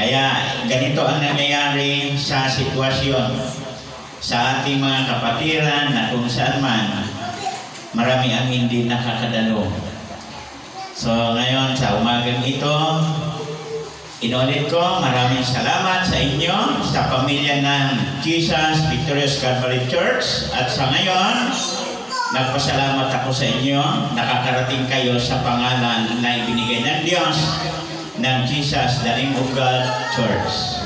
Kaya ganito ang nangyayari sa sitwasyon sa ating mga kapatiran na kung saan man marami ang hindi nakakadalo. So ngayon sa umagang ito, inulit ko, maraming salamat sa inyo, sa pamilya ng Jesus Victorious Calvary Church. At sa ngayon, nagpasalamat ako sa inyo, nakakarating kayo sa pangalan na ibinigay ng Diyos ng Jesus, the Name of God Church.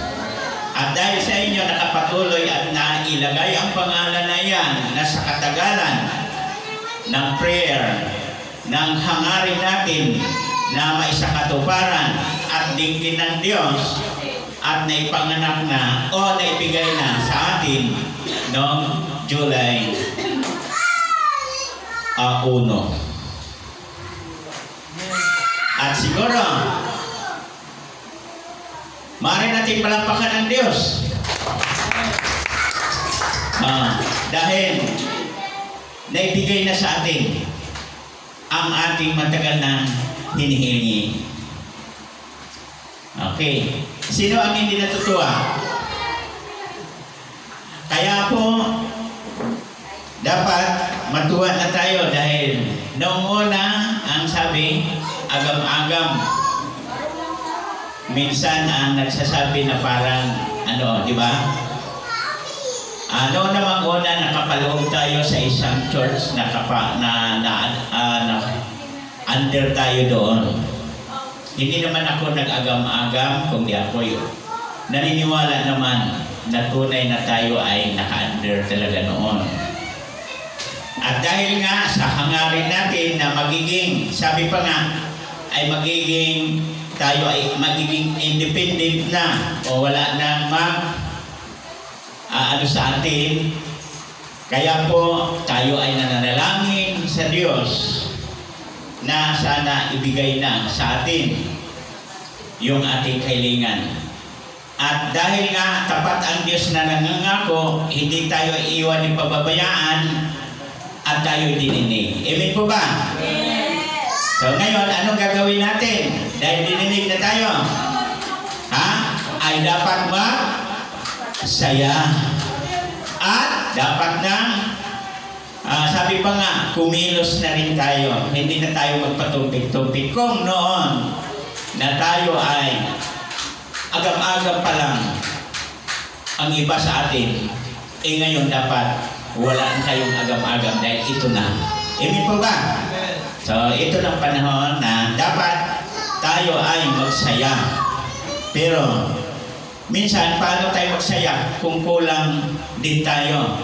At dahil sa inyo nakapatuloy at nailagay ang pangalan na yan na sa katagalan ng prayer, ng hangarin natin na maisakatuparan at dinggin ng Diyos at naipanganak na o naibigay na sa atin noong July 1. At siguro maaari natin palampakan ng Diyos dahil naibigay na sa atin ang ating matagal na hinihingi. Okay. Sino ang hindi natutuwa? Kaya po, dapat matuwa na tayo dahil noong una, ang sabi, agam-agam. Minsan ang nagsasabi na parang, di ba? Noong namang una, nakapaloob tayo sa isang church na under tayo doon. Hindi naman ako nag-agam-agam, kundi ako yun. Naniniwala naman na tunay na tayo ay naka-under talaga noon. At dahil nga sa hangarin natin na magiging, sabi pa nga, ay tayo ay magiging independent na o wala nang sa atin. Kaya po tayo ay nananalangin sa Diyos na sana ibigay na sa atin yung ating kahilingan. At dahil nga tapat ang Diyos na nangangako, hindi tayo iiwan ni pababayaan at tayo dininig. Amen po ba? Yes. So ngayon, anong gagawin natin? Dahil dininig na tayo, ay dapat saya. At dapat na sabi pa nga, kumilos na rin tayo. Hindi na tayo magpatumpik-tumpik. Kung noon na tayo ay agam-agam pa lang ang iba sa atin, ngayon dapat wala na kayong agam-agam dahil ito na. Amen po ba? So, ito ng panahon na dapat tayo ay magsaya. Pero, minsan, paano tayo magsaya kung kulang din tayo?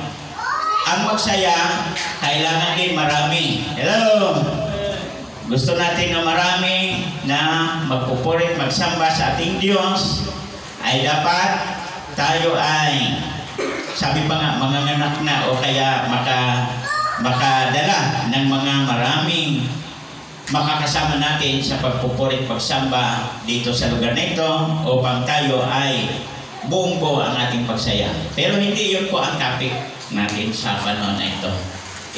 Ang magsaya, kailangan din marami. Hello! Gusto natin na marami na magpupurit, magsamba sa ating Diyos, ay dapat tayo ay, sabi pa nga, manganganak na o kaya makadala ng mga maraming makakasama natin sa pagpupurit, pagsamba dito sa lugar na ito upang tayo ay buong-buo ang ating pagsaya. Pero hindi yun po ang topic natin sa panahon na ito.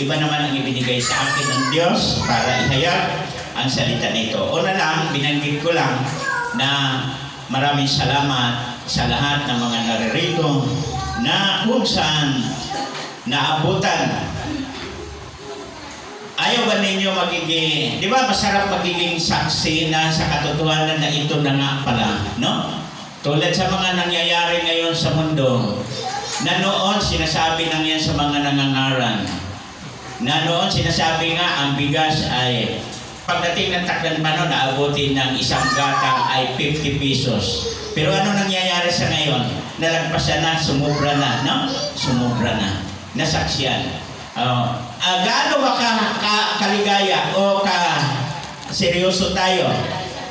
Iba naman ang ibinigay sa akin ng Diyos para ihayag ang salita nito. Una lang, binanggit ko lang na maraming salamat sa lahat ng mga naririto na kung saan naabutan. Ayaw ba ninyo magiging, di ba masarap magiging saksi na sa katotohanan na ito na nga pala, no? Tulad sa mga nangyayari ngayon sa mundo, na noon sinasabi lang yan sa mga nangangaran, na noon sinasabi nga ang bigas ay pagdating ng takdan paano naabutin ng isang gatang ay 50 pesos. Pero ano nangyayari sa ngayon? Nalagpasan na, sumubra na, no? Sumubra na. Nasaksiyan. Gaano ba kaligaya o seryoso tayo?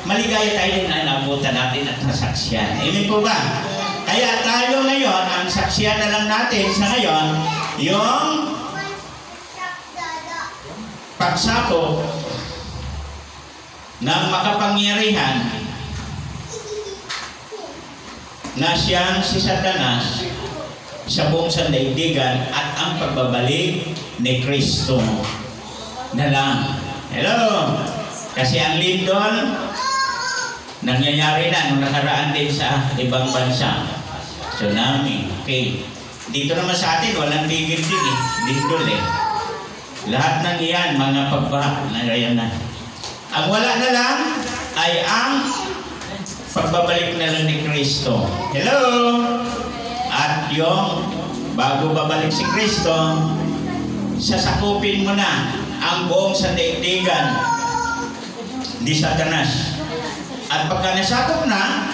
Maligaya tayo din na naabutan natin at nasaksiyan. Amen po ba? Kaya tayo ngayon, ang saksiyan na lang natin sa ngayon, yung pagsako ng makapangyarihan na siyang si Satanas sa buong sandaigdigan at ang pagbabalik ni Kristo na lang. Hello! Kasi ang lindol, Nangyayari na nung nakaraan din sa ibang bansa. Tsunami. Okay. Dito naman sa atin, walang tigil din eh. Dindol eh. Lahat ng iyan, mga pagbaha na ganyan na. Ang wala na lang ay ang pagbabalik na lang ni Kristo. Hello? At yung bago babalik si Kristo, sasakupin mo na ang buong sandaigdigan ni Satanas. At pagka nasakop na,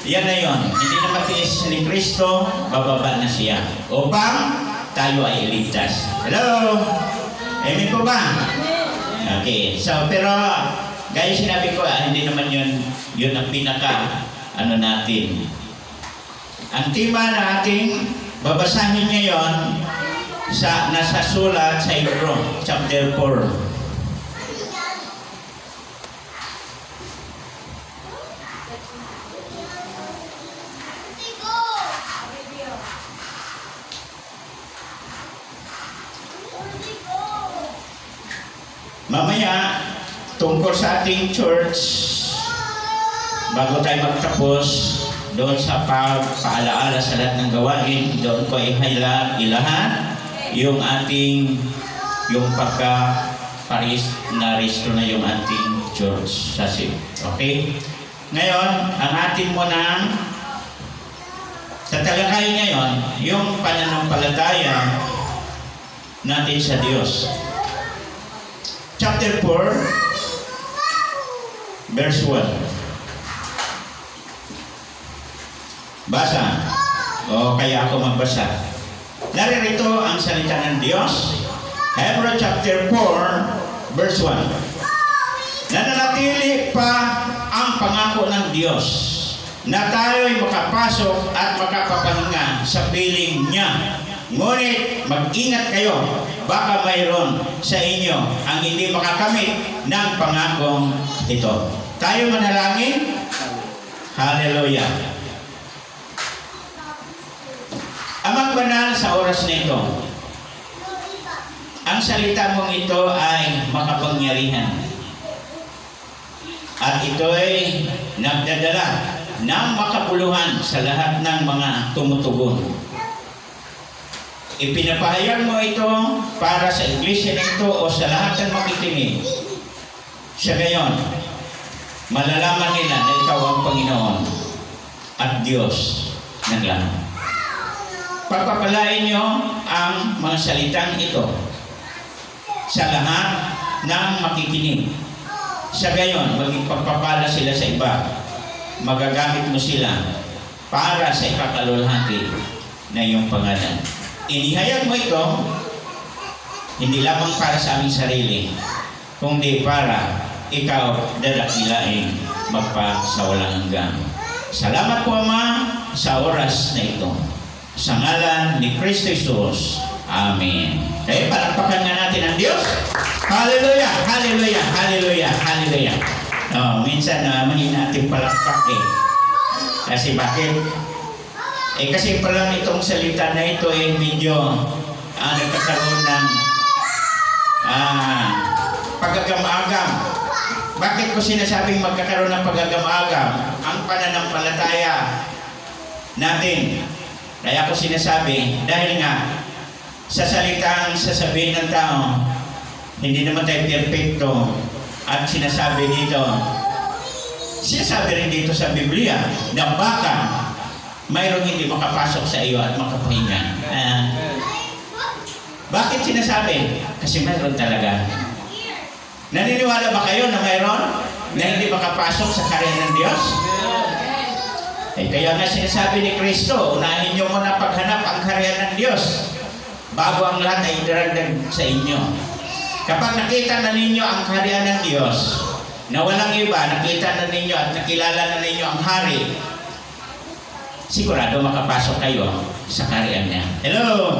yan na yun. Hindi na matiis ni Kristo, bababa na siya. Upang tayo ay iligtas. Hello? Amen po ba? Okay. So, pero, gaya sinabi ko, hindi naman yun ang pinaka, natin. Ang tema na ating babasahin ngayon, nasa sulat sa Hebrew, chapter 4. Mamaya, tungkol sa ating church, bago tayo magtapos, doon sa paalaala sa lahat ng gawain, doon ko ilahan yung ating, yung pagka-paris na resto na yung ating church. Okay? Ngayon, ang ating munang tatalakayin ngayon, yung pananampalataya natin sa Diyos. Chapter 4, verse 1. Basa. O kaya ako magbasa. Naririto ang salita ng Diyos. Hebrew chapter 4, verse 1. Nananatili pa ang pangako ng Diyos na tayo'y makapasok at makapapahinga sa piling niya. Ngunit mag-ingat kayo, baka mayroon sa inyo ang hindi makakamit ng pangakong ito. Tayo manalangin. Hallelujah. Amang banal sa oras na ito, ang salita mong ito ay makapangyarihan. At ito ay nagdadala ng makabuluhan sa lahat ng mga tumutugon. Ipinapahayag mo ito para sa iglesia nito o sa lahat ng makikinig. Sa gayon, malalaman nila na ikaw ang Panginoon at Diyos ng lahat. Pagpapalain niyo ang mga salitang ito sa lahat ng makikinig. Sa gayon, maging pagpapala sila sa iba. Magagamit mo sila para sa ikakalulhati na iyong pangalan. Inihayag mo ito, hindi lamang para sa aming sarili, kundi para ikaw dadakilain magpasawalang hanggan. Salamat po, Ama, sa oras na ito. Sa ngalan ni Kristo Jesus. Amen. Kaya palakpakan nga natin ang Diyos. Hallelujah! Hallelujah! Hallelujah! Hallelujah! Minsan mahina natin palakpak eh. Kasi bakit? Kasi palang itong salita na ito medyo nagkakaroon ng pagagam-agam. Bakit ko sinasabing magkakaroon ng pagagam-agam? Ang pananampalataya natin. Kaya ko sinasabi, dahil nga sa salitang sasabihin ng tao, hindi naman tayo perfecto. At sinasabi rin dito sa Biblia na baka mayroong hindi makapasok sa iyo at makapahinga. Bakit sinasabi? Kasi mayroon talaga. Naniniwala ba kayo na mayroon na hindi makapasok sa karya ng Diyos? Kaya nga sinasabi ni Kristo, unahin niyo muna paghanap ang karya ng Diyos bago ang lahat ay idaragdag sa inyo. Kapag nakita na ninyo ang karya ng Diyos na walang iba, nakita na ninyo at nakilala na ninyo ang hari, sigurado makapasok kayo sa karya niya. Hello?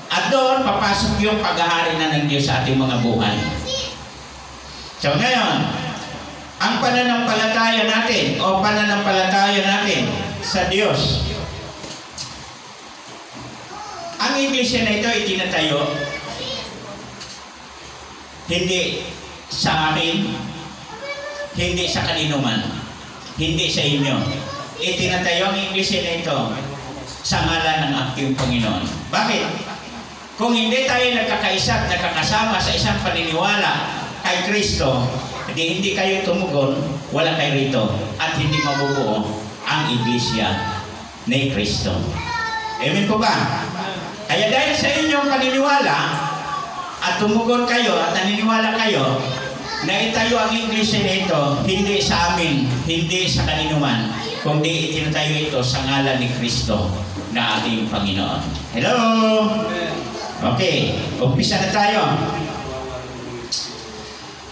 At doon, papasok yung paghahari na ng Diyos sa ating mga buhay. So ngayon, ang pananampalataya natin o pananampalataya natin sa Diyos. Ang iglesia na ito itinatayo hindi sa akin, hindi sa kaninuman. hindi sa inyo. Itinatayo ang iglesia na ito sa ngalan ng ating Panginoon. Bakit? Kung hindi tayo nagkakaisa at nagkakasama sa isang paniniwala kay Kristo, hindi kayo tumugon, wala kayo rito, at hindi mabubuo ang iglesia ni Kristo. Amen po ba? Kaya dahil sa inyong paniniwala at tumugon kayo at naniniwala kayo na itayo ang iglesia nito, hindi sa amin, hindi sa kaninuman, kundi itinatayo ito sa ngalan ni Kristo na ating Panginoon. Hello? Okay, umpisa na tayo.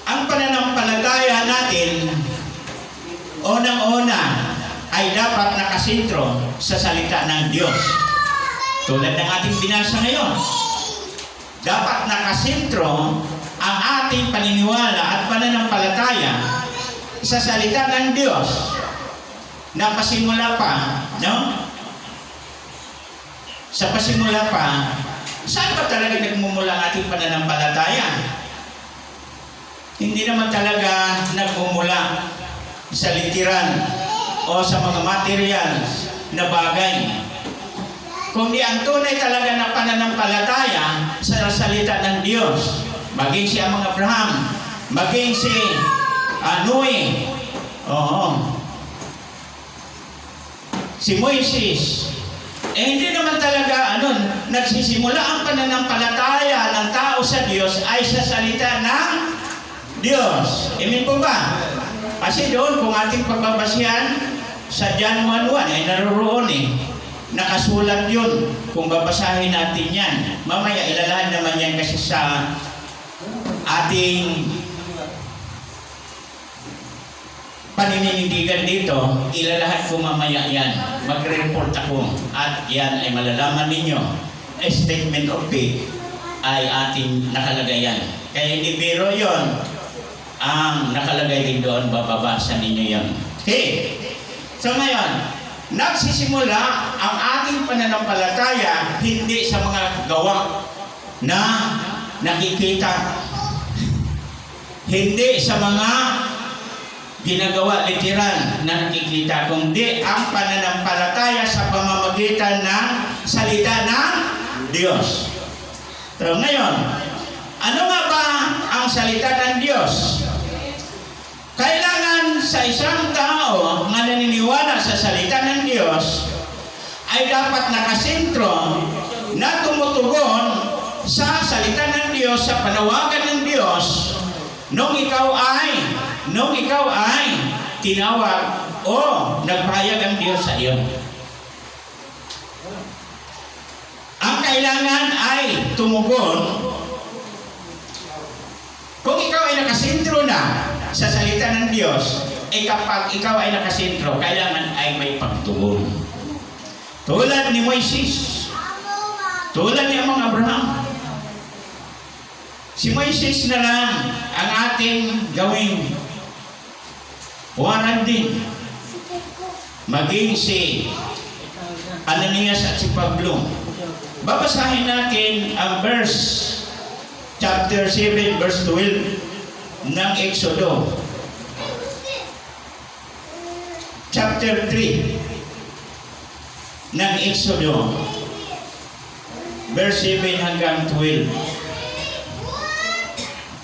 Ang pananampalataya natin, unang-una, ay dapat nakasentro sa salita ng Diyos. Tulad ng ating binasa ngayon, dapat nakasentro ang ating paniniwala at pananampalataya sa salita ng Diyos. Napasimula pa, no? Sa pasimula pa, saan ba talaga nagmumula ang ating pananampalataya? Hindi naman talaga nagmumula sa literal o sa mga material na bagay. Kundi ang tunay talaga na pananampalataya sa salita ng Diyos. Maging si Amang Abraham, maging si Noe, si Moises. Hindi naman talaga nagsisimula ang pananampalataya ng tao sa Diyos ay sa salita ng Diyos. Amen po ba? Kasi doon, kung ating pagbabasihan sa John 1:1 ay naroon nakasulat yun. Kung babasahin natin yan, mamaya ilalahan naman yan kasi sa ating paninindigan dito, ilalahat ko mamaya yan. Magre-report ako at yan ay malalaman ninyo. A statement of faith ay ating nakalagay yan. Kaya hindi biro yun. Ang nakalagay din doon, bababasa ninyo yan. Okay. So ngayon, nagsisimula ang ating pananampalataya hindi sa mga gawa na nakikita. Hindi sa mga ginagawa literal na nakikita, kundi ang pananampalataya sa pamamagitan ng salita ng Diyos. So ngayon, ano nga ba ang salita ng Diyos? Kailangan sa isang tao na naniniwala sa salita ng Diyos ay dapat nakasentro na tumutugon sa salita ng Diyos, sa panawagan ng Diyos nung ikaw ay tinawag o nagpahayag ang Diyos sa iyo. Ang kailangan ay tumugon. Kung ikaw ay nakasentro na sa salita ng Diyos, kapag ikaw ay nakasentro, kailangan ay may pagtugon. Tulad ni Moises, tulad ni Amang Abraham. Si Moises na lang ang ating gawing huwaran din. Maging si Ananias at si Pablo. Babasahin natin ang chapter 7, verse 12 ng Exodo. Chapter 3 ng Exodo, verse 7 hanggang 12.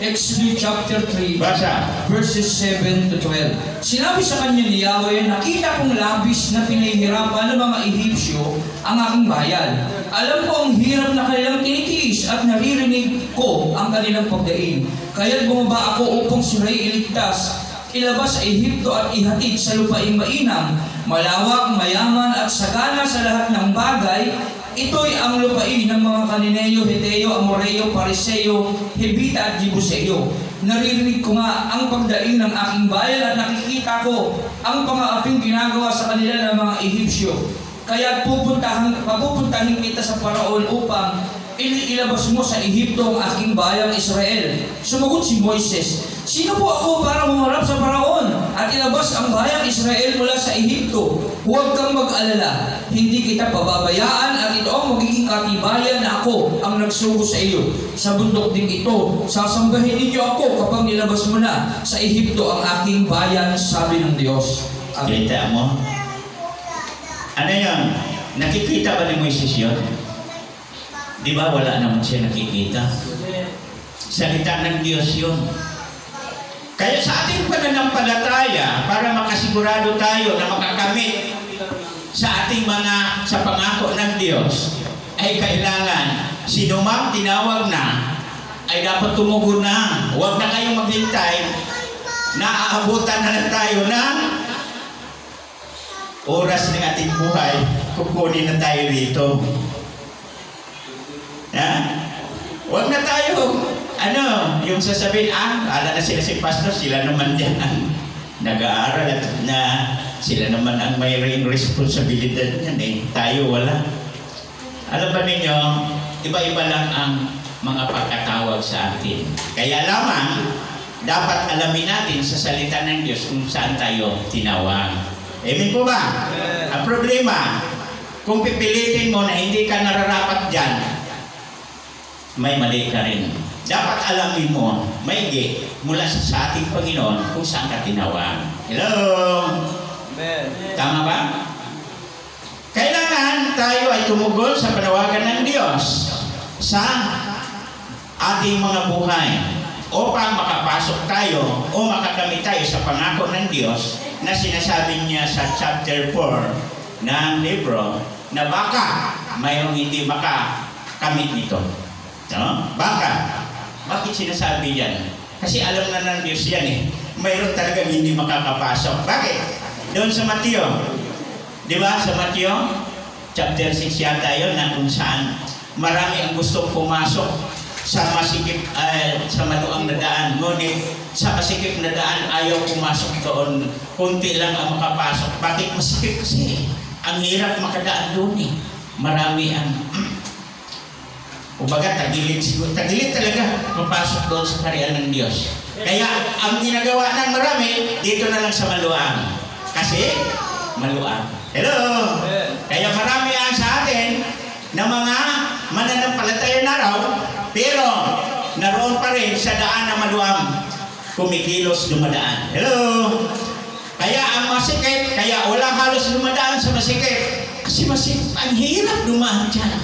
Exodus chapter 3, Basa. verses 7 to 12. Sinabi sa kanya ni Yahweh, nakita kong labis na pinahihirapan ng mga Ehipsyo ang aking bayan. Alam ko ang hirap na kanilang tinitiis at naririnig ko ang kanilang pagdaing. Kaya't bumaba ako upang sila'y iligtas, ilabas sa Ehipto at ihatid sa lupaing mainam, malawak, mayaman at sagana sa lahat ng bagay. Ito'y ang lupain ng mga Kanineo, Heteo, Amoreo, Pariseo, Hebita at Jebuseo. Naririnig ko nga ang pagdaing ng aking bayan at nakikita ko ang pangaaping ginagawa sa kanila ng mga Ehipsyo. Kaya papupuntahin kita sa Paraon upang ilabas mo sa Ehipto ang aking bayang Israel. Sumagot si Moises, sino po ako para humarap sa Paraon at ilabas ang bayang Israel mula sa Ehipto? Huwag kang mag-alala, hindi kita pababayaan at ito ang magiging katibayan na ako ang nagsugo sa iyo. Sa bundok din ito, sasambahin ninyo ako kapag nilabas mo na sa Ehipto ang aking bayan, sabi ng Diyos. Amen. Kita mo? Ano yun? Nakikita ba ni Moises yun? Di ba wala naman siya nakikita? Salita ng Diyos yun. Kaya sa ating pananampalataya, para makasigurado tayo na makakamit sa ating sa pangako ng Diyos, ay kailangan sino mang tinawag na ay dapat tumugon na. Huwag na kayong maghintay na aabutan na lang tayo ng oras ng ating buhay, kukunin na tayo dito. Huwag na tayo, yung sasabihin, ala na sila si pastor, sila naman din ang nag-aaral at na sila naman ang mayroong responsibilidad yan tayo wala. Alam ba ninyo, iba-iba lang ang mga pagkatawag sa atin. Kaya lamang, dapat alamin natin sa salita ng Diyos kung saan tayo tinawag. Amen po ba? Ang problema, kung pipilitin mo na hindi ka nararapat dyan, may mali ka rin. Dapat alamin mo, maigi, mula sa ating Panginoon kung saan ka tinawag. Hello? Amen. Tama ba? Kailangan tayo ay tumugon sa panawagan ng Diyos sa ating mga buhay upang makapasok tayo o makakamit tayo sa pangako ng Diyos na sinasabi niya sa chapter 4 ng libro na baka mayroong hindi makakamit nito. No? Baka. Bakit sinasabi yan? Kasi alam na ng Diyos yan mayroon talagang hindi makakapasok. Bakit? Doon sa Mateo. Di ba? Sa Mateo, chapter 6 yata yun na kung saan marami ang gustong pumasok sa masikip, sa maluang na daan. Ngunit sa masikip na daan ayaw pumasok doon. Kunti lang ang makapasok. Bakit masikip? Kasi ang hirap makadaan doon Marami ang ubaga, tagilid talaga papasok doon sa kaharian ng Diyos. Kaya ang ginagawa ng marami dito na lang sa maluang. Kasi maluang. Hello? Kaya marami ang sa atin na mga mananampalataya na raw, pero naroon pa rin sa daan na maluang, kumikilos dumadaan. Hello? Kaya ang masikip, kaya wala halos dumadaan sa masikip. Kasi ang hirap dumaan dyan.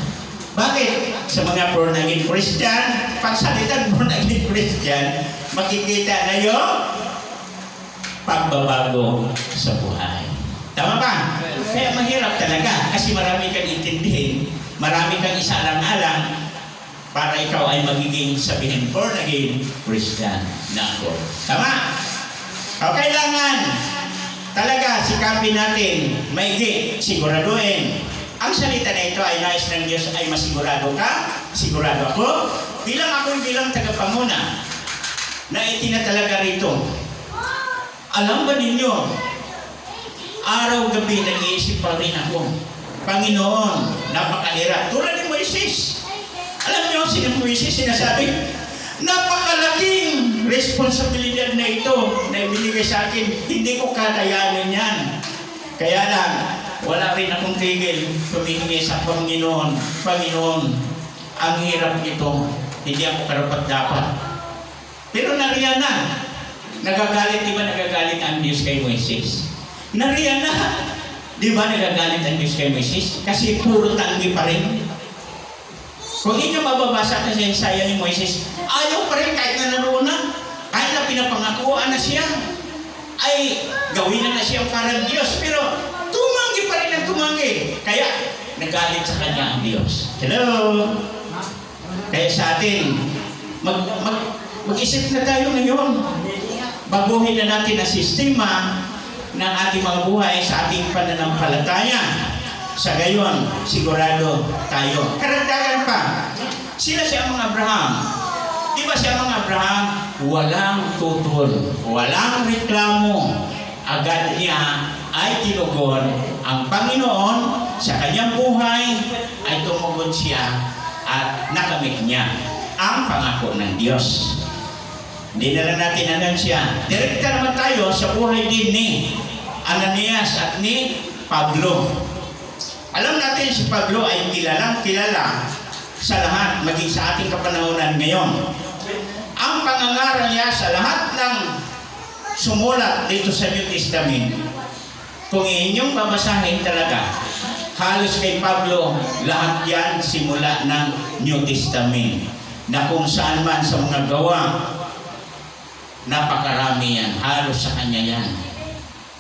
Bakit? Sa mga born-again Christian, pagsalitan born-again Christian, makikita na yung pagbabago sa buhay. Tama ba? Kaya mahirap talaga kasi marami kang intindihin, marami kang isaalang-alang para ikaw ay magiging sabihin born-again Christian na ako. Tama? O kailangan talaga sikapin natin, maigi, siguraduhin. Ang salita na ito ay nais ng Diyos ay masigurado ka, sigurado ako, bilang tagapanguna na itinatalaga rito. Alam ba ninyo, araw-gabi nag-iisip pa rin ako, Panginoon, napakahirap. Tulad ni Moises. Alam niyo, si Moises sinasabi, napakalaking responsibilidad na ito na ibinigay sa akin, hindi ko kakayanin yan. Kaya lang, wala rin akong tigil humingi sa Panginoon. Panginoon, ang hirap nito, hindi ako karapat-dapat. Pero nariyan na. Nagagalit, di ba nagagalit ang Diyos kay Moises? Nariyan na. Di ba nagagalit ang Diyos kay Moises? Kasi puro tanggi pa rin. Kung inyo mababasa na sa Isaiah ni Moises, ayaw pa rin kahit na naroon na. Kahit na pinapangakuan na siya, ay gawin na siya parang Diyos. Pero tumanggi pa rin ang tumanggi. Kaya nagalit sa kanya ang Diyos. Hello? Kaya sa atin, mag-isip na tayo ngayon. Baguhin na natin ang sistema ng ating mga buhay sa ating pananampalataya. Sa gayon, sigurado tayo. Karagdagan pa, sila si Amang Abraham. Di ba si Amang Abraham? Walang tutol, walang reklamo. Agad niya ay tinugon ang Panginoon sa kanyang buhay, ay tumugon siya at nakamit niya ang pangako ng Diyos. Hindi na lang natin siya. Direkta naman tayo sa buhay din ni Ananias at ni Pablo. Alam natin si Pablo ay kilalang kilala sa lahat, maging sa ating kapanahonan ngayon. Ang pangangaral niya sa lahat ng sumulat dito sa New Testament Kung inyong babasahin talaga, halos kay Pablo, lahat yan simula ng New Testament. Na kung saan man sa mga gawa, napakarami yan. Halos sa kanya yan.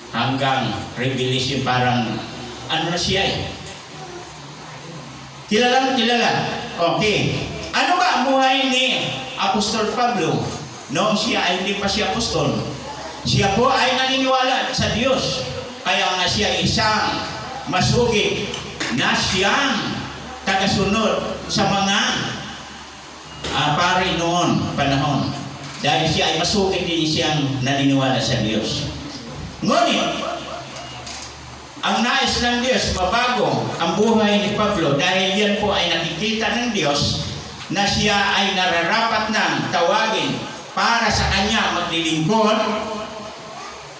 Hanggang Revelation, parang ano na siya eh. Kilala. Okay. Ano ba ang buhay ni Apostol Pablo? Noong siya ay hindi pa siya apostol. Siya po ay naniniwala sa Diyos. Kaya nga siya isang masugid na siyang tagasunod sa mga pari noon panahon. Dahil siya ay masugid din siyang naniniwala sa Diyos. Ngunit, ang nais ng Diyos, mabago ang buhay ni Pablo dahil yan po ay nakikita ng Diyos na siya ay nararapat ng tawagin para sa kanya maglilingkod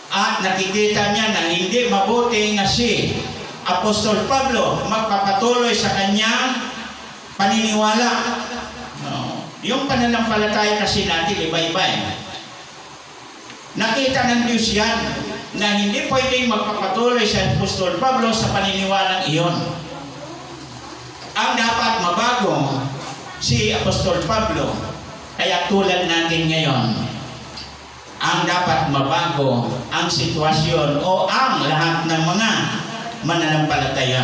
at nakikita niya na hindi mabuti nga si Apostol Pablo magpapatuloy sa kanyang paniniwala. No. Yung pananampalataya kasi natin iba-iba eh. Nakita ng Diyos yan na hindi pwedeng magpapatuloy sa Apostol Pablo sa paniniwalang iyon. Ang dapat mabago si Apostol Pablo, kaya tulad natin ngayon, ang dapat mabago ang sitwasyon o ang lahat ng mga mananampalataya.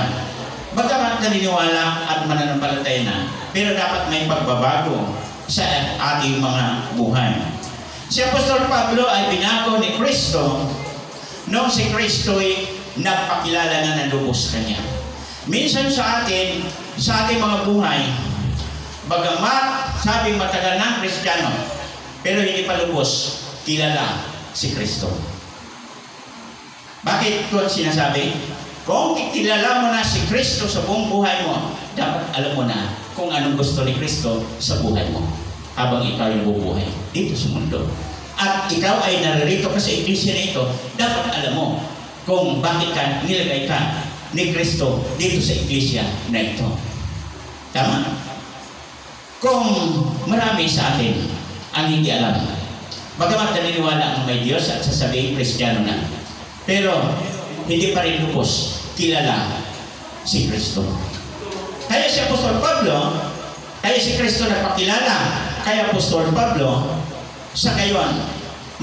Bagamat naniniwala at mananampalataya na, pero dapat may pagbabago sa ating mga buhay. Si Apostol Pablo ay binago ni Kristo noong si Kristo ay nagpakilala na nalubos kanya. Minsan sa atin, sa ating mga buhay, bagamat sabing matagal ng Kristiyano, pero hindi pa lubos kilala si Kristo. Bakit ko sinasabi? Kung kilala mo na si Kristo sa buong buhay mo, dapat alam mo na kung anong gusto ni Kristo sa buhay mo habang ikaw ay nabubuhay dito sa mundo. At ikaw ay naririto ka sa iglesia na ito, dapat alam mo kung bakit ka nilagay ka ni Kristo dito sa iglesia na ito. Tama? Kung marami sa atin ang hindi alam, bagamat naniniwala ang may Diyos at sasabihin Kristiyano na, pero hindi pa rin lubos kilala si Kristo. Kaya si Apostol Pablo, kaya si Kristo nagpakilala kay Apostol Pablo, sa gayon,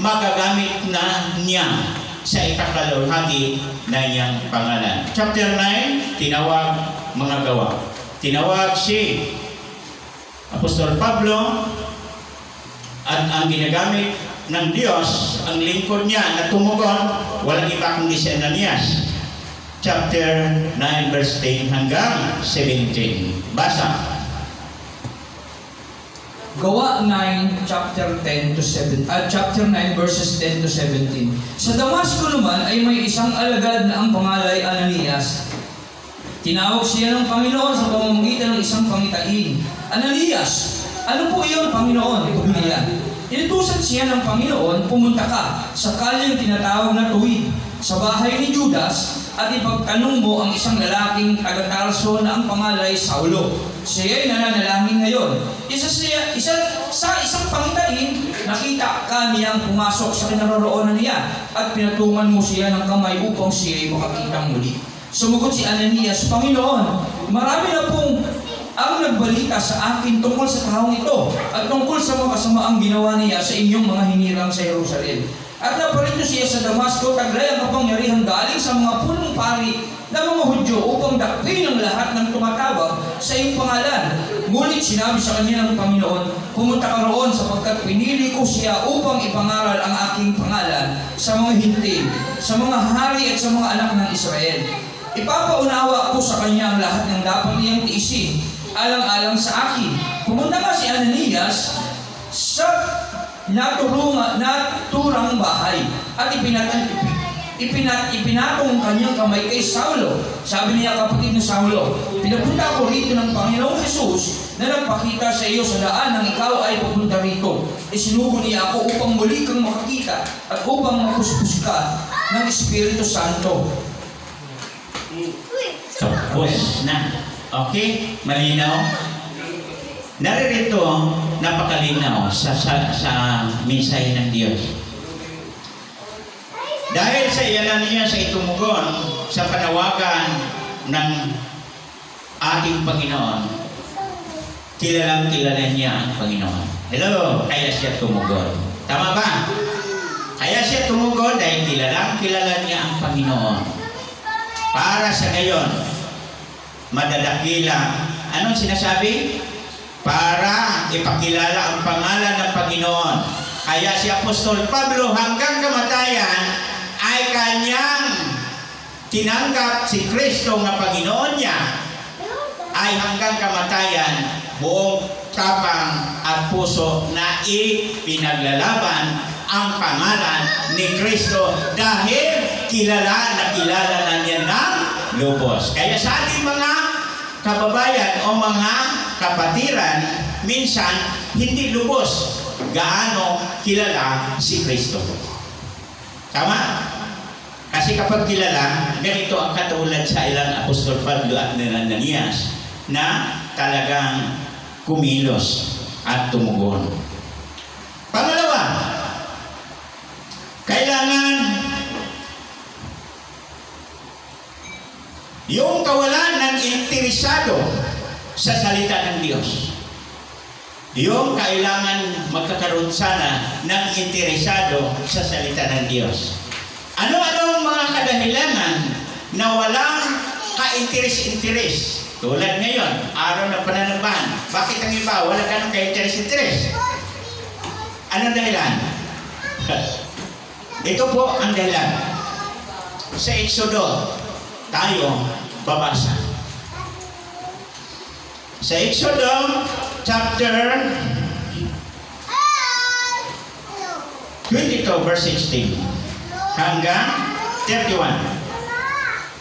magagamit na niya sa ikakalawhati na niyang pangalan. Chapter 9, tinawag mga gawa. Tinawag si Apostol Pablo at ang ginagamit ng Diyos, ang lingkod niya na tumugon, walang iba kundi si Ananias. Chapter 9 verse 10 hanggang 17. Basa. Gawa 9, chapter 10 to 7, chapter 9 verses 10 to 17. Sa Damasco naman ay may isang alagad na ang pangalan ay Ananias. Tinawag siya ng Panginoon sa pamamagitan ng isang pangitain. Ananias, ano po iyon, Panginoon? Ito niya. Inutusan siya ng Panginoon, pumunta ka sa kalyeng tinatawag na Tuwid, sa bahay ni Judas, at ipagtanong mo ang isang lalaking taga-Tarso na ang pangalan ay Saulo. Siya ay nananalangin ngayon. Sa isang pangitain, nakita ka niyang pumasok sa kinaroroonan niya at pinatungan mo siya ng kamay upang siya ay makakitang muli. Sumugot si Ananias, Panginoon, marami na pong ang nagbalita sa akin tungkol sa taong ito at tungkol sa mga kasamaang ginawa niya sa inyong mga hinirang sa Jerusalem. At naparito siya sa Damasco, taglay ang kapangyarihan galing sa mga punong pari na mga Hudyo upang dakpin ang lahat ng tumatawag sa iyong pangalan. Ngunit sinabi sa kanya ng Panginoon, pumunta ka roon sapagkat pinili ko siya upang ipangaral ang aking pangalan sa mga hintil, sa mga hari at sa mga anak ng Israel. Ipapaunawa ko sa kanya ang lahat ng dapat niyang tiisin, alang-alang sa akin. Pumunta nga si Ananias sa naturang bahay at ipinatong kanyang kamay kay Saulo. Sabi niya, kapatid na Saulo, pinapunta ako rito ng Panginoong Jesus na nagpakita sa iyo sa daan nang ikaw ay pupunta rito. Isinugo niya ako upang muli kang makakita at upang mapuspos ka ng Espiritu Santo. Tapos na. Okay? Malinaw? Naririto, napakalinaw sa mensahe ng Diyos. Dahil sa iyanan niya sa itumugon sa panawagan ng ating Panginoon, kilalang kilala niya ang Panginoon. Hello, kaya siya tumugon. Tama ba? Kaya siya tumugon dahil kilalang kilala niya ang Panginoon. Para sa ngayon, madadakila. Anong sinasabi? Para ipakilala ang pangalan ng Panginoon. Kaya si Apostol Pablo hanggang kamatayan ay kanyang tinanggap si Kristo na Panginoon niya, ay hanggang kamatayan buong tapang at puso na ipinaglalaban ang pangalan ni Kristo dahil kilala na niya ng lubos. Kaya sa ating mga kababayan o mga kapatiran, minsan hindi lubos gaano kilala si Kristo. Tama? Kasi kapag kilala, ganito ang katulad sa ilang Apostol Pablo at Ananias na talagang kumilos at tumugon. Pangalawa, kailangan yung kawalan ng interesado sa salita ng Diyos. Yung kailangan magkakaroon sana ng interesado sa salita ng Diyos. Ano-ano ang mga kadahilanan na walang ka-interes-interes? Tulad ngayon, araw ng pananabahan. Bakit ang iba wala ka ng ka-interes-interes? Anong dahilan? Ito po ang dahilan. Sa Exodo, tayo babasa. Sa Exodo, chapter 22, verse 16 hanggang 31.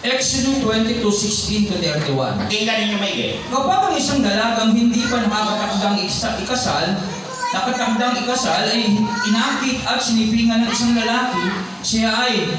Exodus 22:16 to 31. Pakinggan ninyo maigi. Kapag ang isang dalagang hindi pa nakakatakdang ikasal ay inakit at sinipingan ng isang lalaki, siya ay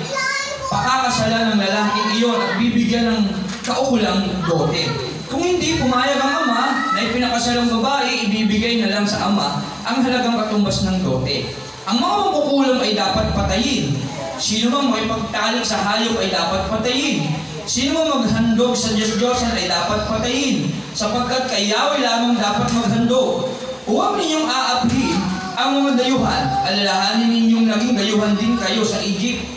pakakasalan ng lalaking iyon at bibigyan ng kaukulang dote. Kung hindi pumayag ang ama na ipinakasalang babae, ibibigay na lang sa ama ang halagang katumbas ng dote. Ang mga makukulam ay dapat patayin. Sino mang makipagtalik sa hayop ay dapat patayin. Sino mang maghandog sa Diyos-Diyosan ay dapat patayin, sapagkat kay Yahweh lamang dapat maghandog. Huwag ninyong aapihin ang mga dayuhan, alalahanin ninyong naging dayuhan din kayo sa Egypt.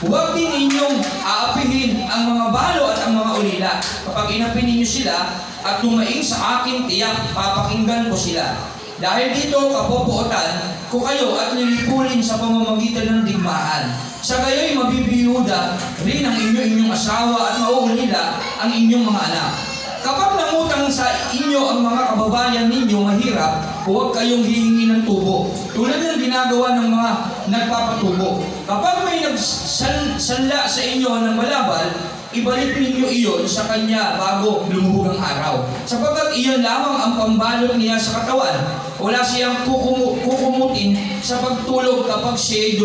Huwag din ninyong aapihin ang mga balo at ang mga ulila. Kapag inapin ninyo sila at tumaing sa akin, tiyak papakinggan ko sila. Dahil dito kapopuotan ko kayo at lilipulin sa pamamagitan ng digmaan. Sa gayo'y mabibiyuda rin ang inyong asawa at mauulila ang inyong mga anak. Kapag nangutang sa inyo ang mga kababayan ninyo mahirap, huwag kayong hihingi ng tubo, tulad ng ginagawa ng mga nagpapatubo. Kapag may nagsanla sa inyo ng malabal, ibalik ninyo iyon sa kanya bago lumuhog ang araw, sapagkat iyon lamang ang pambalot niya sa katawan. Wala siyang kukumutin sa pagtulog kapag siya'y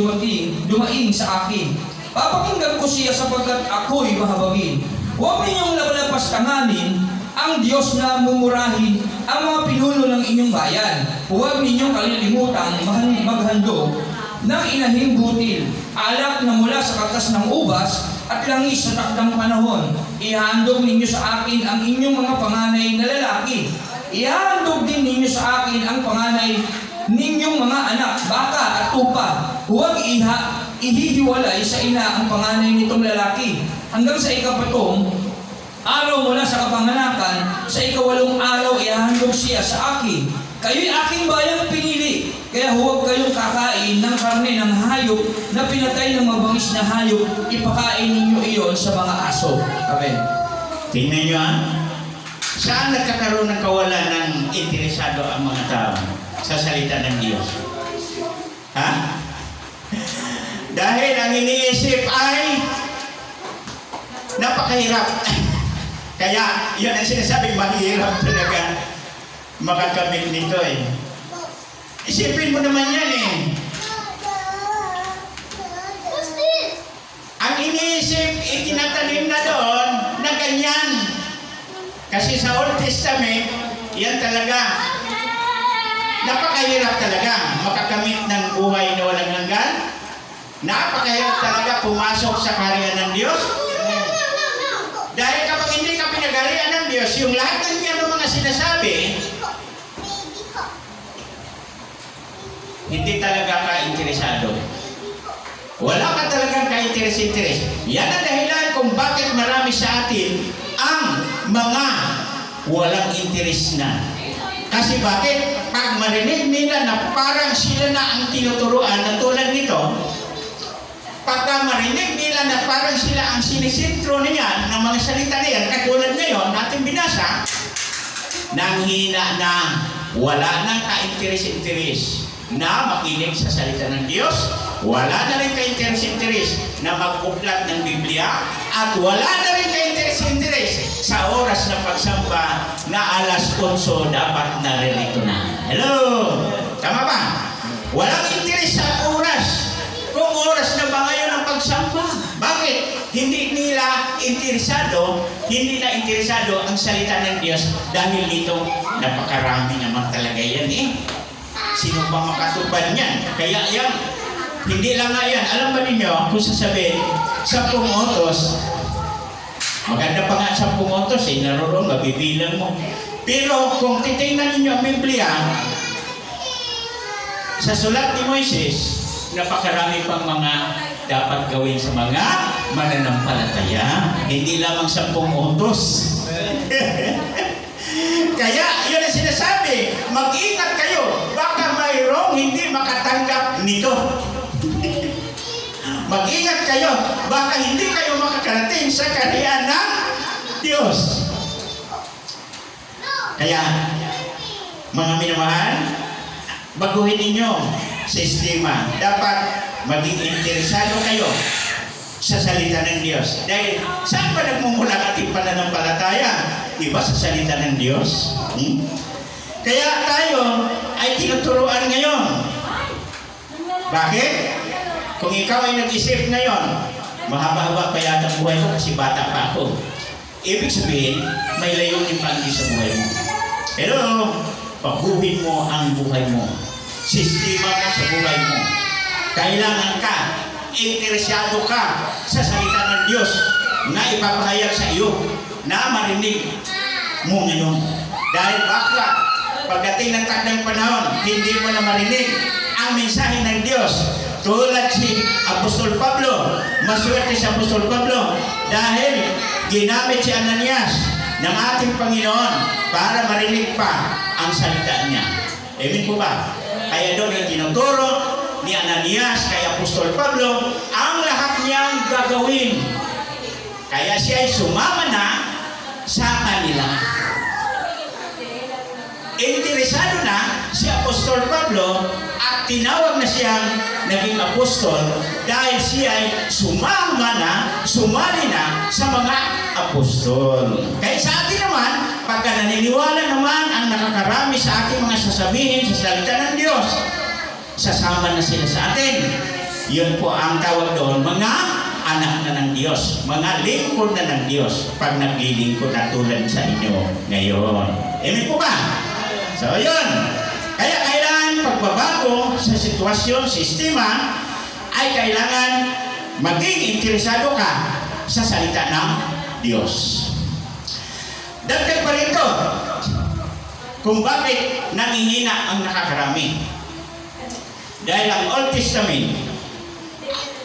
dumaing sa akin. Papakinggan ko siya sapagkat ako'y mahabagin. Huwag ninyong lapalapastanganin ang Diyos na mumurahin ang mga pinuno ng inyong bayan. Huwag ninyong kalilimutan maghandog ng inahing butil, alak na mula sa katas ng ubas at langis sa takdang panahon. Ihandog ninyo sa akin ang inyong mga panganay na lalaki. Ihandog din ninyo sa akin ang panganay ninyong mga anak, baka at tupa. Huwag ihihiwalay sa ina ang panganay nitong lalaki. Hanggang sa ikapatong araw mula sa kapanganakan, sa ikawalong araw ihahandog siya sa akin. Kayo'y aking bayang pinili, kaya huwag kayong kakain ng karne ng hayop na pinatay ng mabangis na hayop. Ipakain ninyo iyon sa mga aso. Amen. Tingnan nyo saan nagkakaroon ng kawalan ng interesado ang mga tao sa salita ng Diyos? Ha? Dahil ang iniisip ay napakahirap. Kaya yun ang sinasabi, mahirap talaga makakamit nito eh. Isipin mo naman yan eh. Ang iniisip, itinatanim na doon na ganyan. Kasi sa Old Testament, yan talaga. Napakahirap talaga makakamit ng buhay na walang hanggan. Napakahirap talaga pumasok sa kaharian ng Diyos. Dahil kapag hindi ka pinagarian ng Diyos, yung lahat ng mga sinasabi, hindi talaga ka interesado. Wala ka talagang ka-interes-interes. Yan ang dahilan kung bakit marami sa atin ang mga walang interes na. Kasi bakit? Pag marinig nila na parang sila na ang tinuturuan na tulad nito, pagka marinig nila na parang sila ang sinisintro niyan ng mga salita na yan, katulad ngayon, natin binasa, nanghina na wala nang ka-interes-interes na makinig sa salita ng Diyos, wala na rin ka-interes-interes na magbuklat ng Biblia, at wala na rin ka-interes-interes sa oras na pagsamba na alas 8 dapat naririto na. Hello? Tama ba? Walang interes sa oras. Kung oras na ba ngayon ang pagsamba? Bakit? Hindi nila interesado, hindi na interesado ang salita ng Diyos dahil dito napakarami naman talaga yan eh. Sino ba makatupad niyan? Kaya yan, hindi lang nga yan. Alam ba ninyo, kung sasabihin, 10 utos, maganda pa nga 10 utos eh, naroon, mabibilang mo. Pero kung titingnan ninyo ang Biblia, sa sulat ni Moises, napakarami pang mga dapat gawin sa mga mananampalataya. Hindi lamang 10 utos. Kaya, yun ang sinasabi, mag-ingat kayo, baka mayroong hindi makatanggap nito. Mag-ingat kayo, baka hindi kayo makakarating sa kaharian ng Diyos. Kaya, mga minamahal, baguhin ninyo sistema. Dapat maging interesado kayo sa salita ng Diyos. Dahil saan ba nagmumula ang ating pananampalataya? Diba sa salita ng Diyos? Kaya tayo ay tinuturuan ngayon. Bakit? Kung ikaw ay nag-isip ngayon, mahaba-haba pa yata ang buhay ko kasi bata pa ako. Ibig sabihin, may layunin pa sa buhay mo. Pero, pabuhin mo ang buhay mo. Sistema mo sa buhay mo. Kailangan ka, interesado ka sa salita ng Diyos na ipapahayag sa iyo, na marinig mo ngayon. Dahil baka, pagdating ng takdang panahon, hindi mo na marinig ang mensahe ng Diyos. Tulad si Apostol Pablo, maswerte si Apostol Pablo dahil ginamit si Ananias ng ating Panginoon para marinig pa ang salita niya. Amen po ba? Kaya doon yung tinuturo ni Ananias kay Apostol Pablo ang lahat niyang gagawin. Kaya siya ay sumama na sa kanila. Interesado na si Apostol Pablo at tinawag na siyang naging apostol dahil siya ay sumali na sa mga apostol. Kaya sa atin naman, pagka naniniwala naman ang nakakarami sa ating mga sasabihin sa salita ng Diyos, sasama na sila sa atin. Yun po ang tawag doon, mga anak na ng Diyos, mga lingkod na ng Diyos, pag naglilingkod na tulad sa inyo ngayon. Amen po ba? So, yun. Kaya kailangan pagbabago sa sitwasyon, sistema, ay kailangan maging interesado ka sa salita ng Diyos. Dagdag pa rito, kung bakit nangihina ang nakakarami. Dahil ang Old Testament,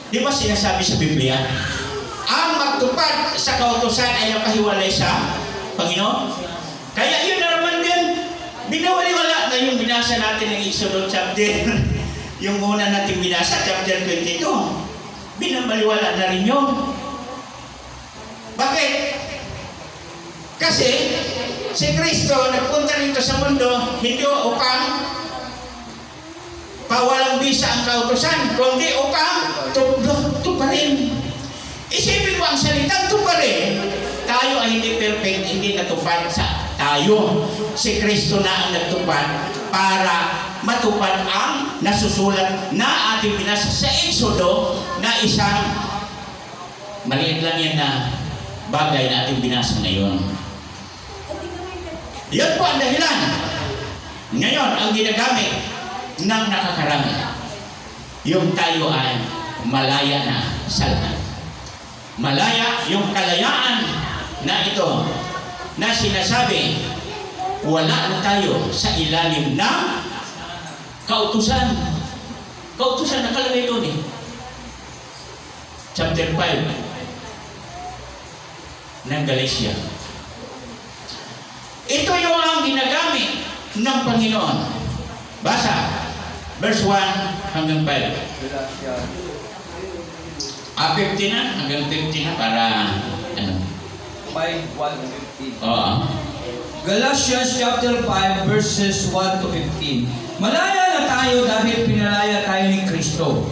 di ba sinasabi sa Biblia, ang magtupad sa kautusan ay napahiwalay sa Panginoon? Kaya yun na naman din, binawaliwala na yung binasa natin ng Exodus chapter, yung una natin binasa, chapter 22. Binawaliwala na rin yun. Bakit? Kasi si Kristo nagpunta rito sa mundo hindi upang pawalang bisa ang kautusan, kundi upang tuparin. Isipin mo ang salitang tuparin. Tayo ay hindi perfect, hindi natupad sa tayo. Si Kristo na ang nagtupad para matupad ang nasusulat na ating binasa sa Exodo na isang maliit lang yan na bagay na ating binasa ngayon. Yan po ang dahilan. Ngayon, ang ginagamit ng nakakarami, yung tayo ay malaya na sa lahat. Malaya yung kalayaan na ito na sinasabi, wala na tayo sa ilalim ng kautusan. Kautusan nakalagay doon eh. Chapter 5 ng Galatia. Ito yung ang ginagamit ng Panginoon. Basa, verse 1 hanggang 5. 50 na, hanggang 50 na para ano? 5:1-15. Oo. Galatians chapter 5 verses 1 to 15. Malaya na tayo dahil pinalaya tayo ni Kristo.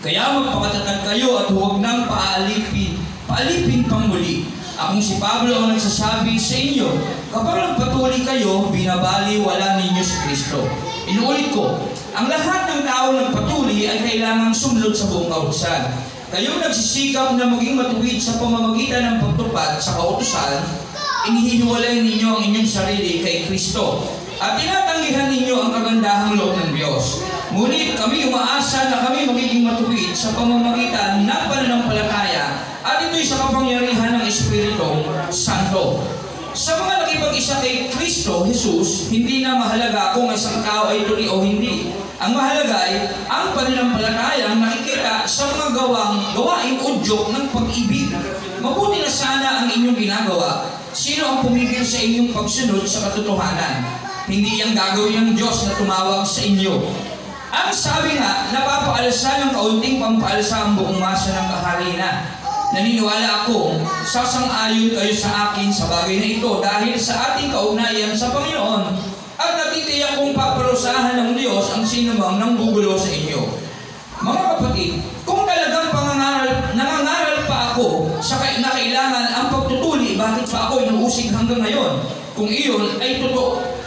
Kaya magpakatatag kayo at huwag nang paalipin pang muli. Akong si Pablo ang nagsasabi sa inyo, kapag nagpatuloy kayo, binabaliwala ninyo si Kristo. Inuulit ko, ang lahat ng tao nagpatuloy ay kailangang sumunod sa buong kautusan. Kayo nagsisikap na maging matuwid sa pamamagitan ng pagtupad sa kautusan, inihiwalay ninyo ang inyong sarili kay Kristo at tinatanggihan ninyo ang kagandahang loob ng Diyos. Ngunit kami umaasa na kami magiging matuwid sa pamamagitan ng pananampalataya at ito'y sa kapangyarihan ng Espiritu Santo. Sa mga nakipag-isa kay Kristo Jesus, hindi na mahalaga kung isang tao ay tuli o hindi. Ang mahalaga ay ang pananampalatayang nakikita sa mga gawaing udyok ng pag-ibig. Mabuti na sana ang inyong ginagawa. Sino ang pumigil sa inyong pagsunod sa katotohanan? Hindi ang gagawin ng Diyos na tumawag sa inyo. Ang sabi nga, napapaalsa ng kaunting pampaalsa ang buong masa ng kaharian. Naniniwala ako, sasang-ayon kayo sa akin sa bagay na ito dahil sa ating kaugnayan sa Panginoon. At natitiyak kong paparusahan ng Diyos ang sinumang nanggugulo sa inyo. Mga kapatid, kung talagang nangangaral pa ako sa kailangan ang pagtutuli, bakit pa ako inuusig hanggang ngayon? Kung iyon ay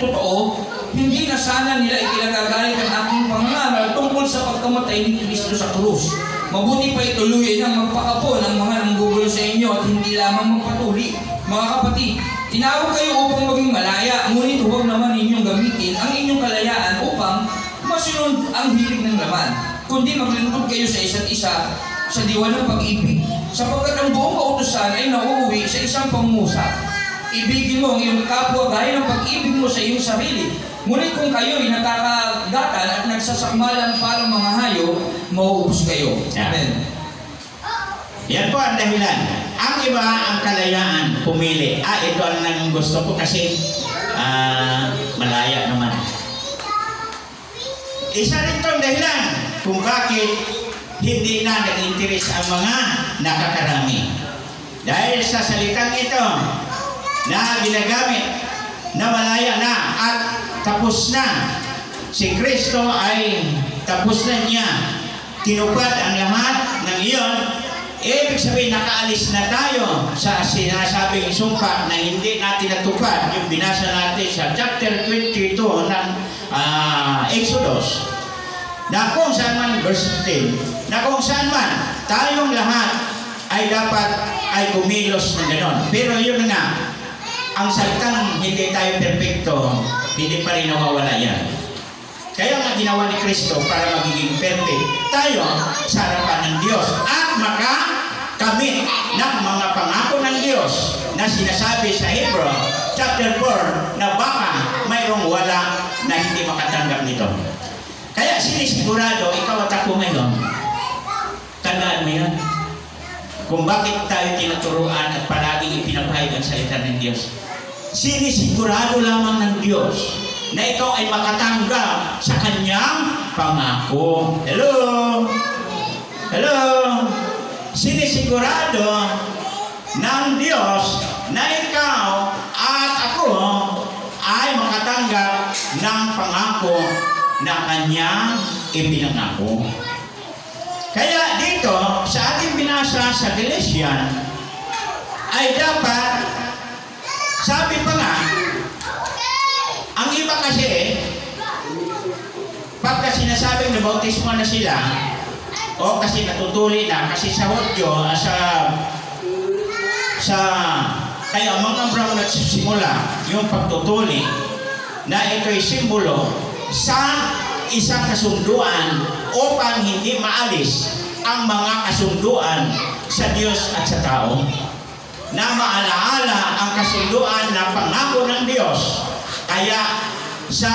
totoo, hindi na sana nila ikinagagalit ang aking pangangaral tungkol sa pagkamatay ni Kristo sa krus. Mabuti pa ituloy ang magpakapon ang mga nanggugulo sa inyo at hindi lamang magpatuli. Mga kapatid, tinawag kayo upang maging malaya, ngunit huwag naman ninyong gamitin ang inyong kalayaan upang masunod ang hilig ng laman, kundi maglingkod kayo sa isa't isa sa diwa ng pag-ibig, sapagkat ang buong kautusan ay nauuwi sa isang pangungusap. Ibigin mo ang iyong kapwa gaya ng pag-ibig mo sa iyong sarili. Ngunit kung kayo'y nakakagatan at nagsasakmalan parang mga hayop, mauubos kayo. Amen. Yan po ang dahilan. Ang iba ang kalayaan pumili. Ito ang nang gusto ko kasi malaya naman. Isa rin itong dahilan kung bakit hindi na nag-interes ang mga nakakarami. Dahil sa salitang ito na ginagamit na malaya na at tapos na. Si Kristo ay tapos na niya. Tinupad ang lahat ng iyon. Ibig sabihin, nakaalis na tayo sa sinasabing sumpa na hindi natin natupad. Yung binasa natin sa chapter 22 ng Exodus. Na kung saan man, verse 10, na kung saan man, tayong lahat ay dapat ay kumilos na gano'n. Pero yun nga, ang salitang hindi tayo perfecto, hindi pa rin nawawala yan. Kaya nga ginawa ni Kristo para magiging perfect tayo sa harapan ng Diyos at makakamit ng mga pangako ng Diyos na sinasabi sa Hebrew chapter 4 na baka mayroong wala na hindi makatanggap nito. Kaya sinisigurado, ikaw at ako ngayon, tandaan mo yan. Kung bakit tayo tinuturuan at palaging ipinapahayag ang salita ng Diyos. Sinisigurado lamang ng Diyos na ikaw ay makatanggap sa kanyang pangako. Hello? Hello? Sinisigurado ng Diyos na ikaw at ako ay makatanggap ng pangako na kanyang ipinangako. Kaya dito, sa ating binasa sa Galatians, ay dapat, sabi pa nga, ang iba kasi, pagka sinasabing nabautismo na sila, o kasi natutuli na, kasi sa Hudyo, kaya mga Abraham nagsisimula yung pagtutuli, na ito'y simbolo sa isang kasunduan upang hindi maalis ang mga kasunduan sa Diyos at sa tao, na maalaala ang kasunduan na pangako ng Diyos. Kaya sa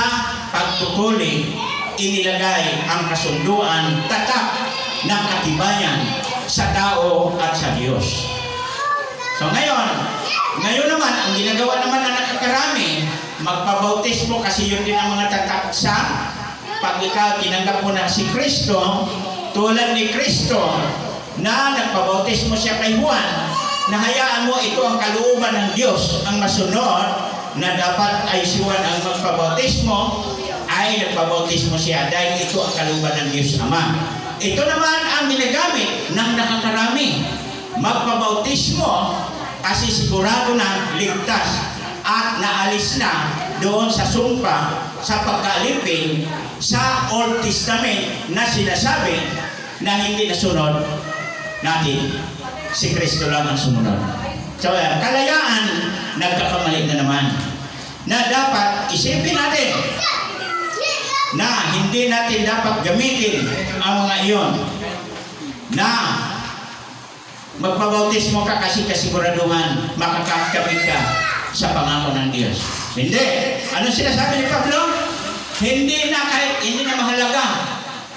pagtutuli, inilagay ang kasunduan tatak ng katibayan sa tao at sa Diyos. So ngayon naman, ang ginagawa naman na nakakarami, magpabautismo, kasi yun din ang mga tatak sa pag ikaw tinanggap mo na si Kristo, tulad ni Kristo na nagpabautismo siya kay Juan, nahayaan mo ito ang kalooban ng Diyos ang masunod, na dapat ay si Juan ang magpabautismo, ay nagpabautismo siya dahil ito ang kalooban ng Diyos Ama. Ito naman ang ginagamit ng nakakarami, magpabautismo, kasi sigurado na ligtas at naalis na doon sa sumpa, sa pagkaalipin sa Old Testament na sinasabi na hindi nasunod natin, si Kristo lang ang sumunod. So kalayaan, nagkakamali na naman, na dapat isipin natin na hindi natin dapat gamitin ang mga iyon, na magpabautismo ka kasi kasiguraduhan makakakamit ka sa pangako ng Diyos. Hindi. Ano sinasabi ni Pablo? Hindi na mahalaga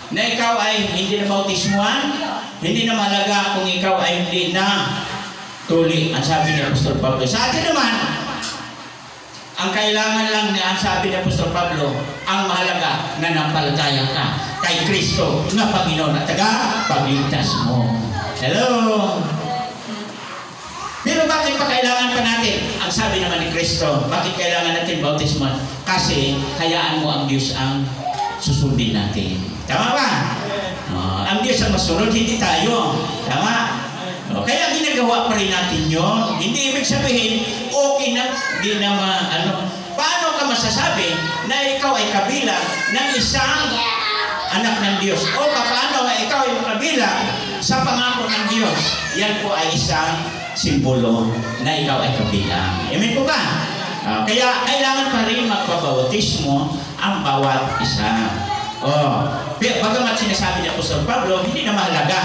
na ikaw ay hindi na bautismuhan, hindi na mahalaga kung ikaw ay hindi na tuli, ang sabi ni Apostol Pablo. Sa atin naman, ang kailangan lang na ang sabi ni Apostol Pablo, ang mahalaga na nampalataya ka kay Kristo na Panginoon at tagapagligtas mo. Hello? Pero bakit pa kailangan pa natin? Ang sabi naman ni Kristo, bakit kailangan natin bautismo? Kasi hayaan mo ang Diyos ang susundin natin. Tama ba? Ang Diyos ang masunod, hindi tayo. Tama? Kaya ginagawa pa rin natin yun. Hindi ibig sabihin, okay na, hindi na paano ka masasabi na ikaw ay kabilang ng isang anak ng Diyos? O paano ikaw ay kabilang sa pangako ng Diyos? Yan po ay isang simbolo na ikaw ay kabilang. Amen po ba? Kaya kailangan pa rin magpabautismo ang bawat isa. Bagamat sinasabi ni Apostol Pablo, hindi na mahalaga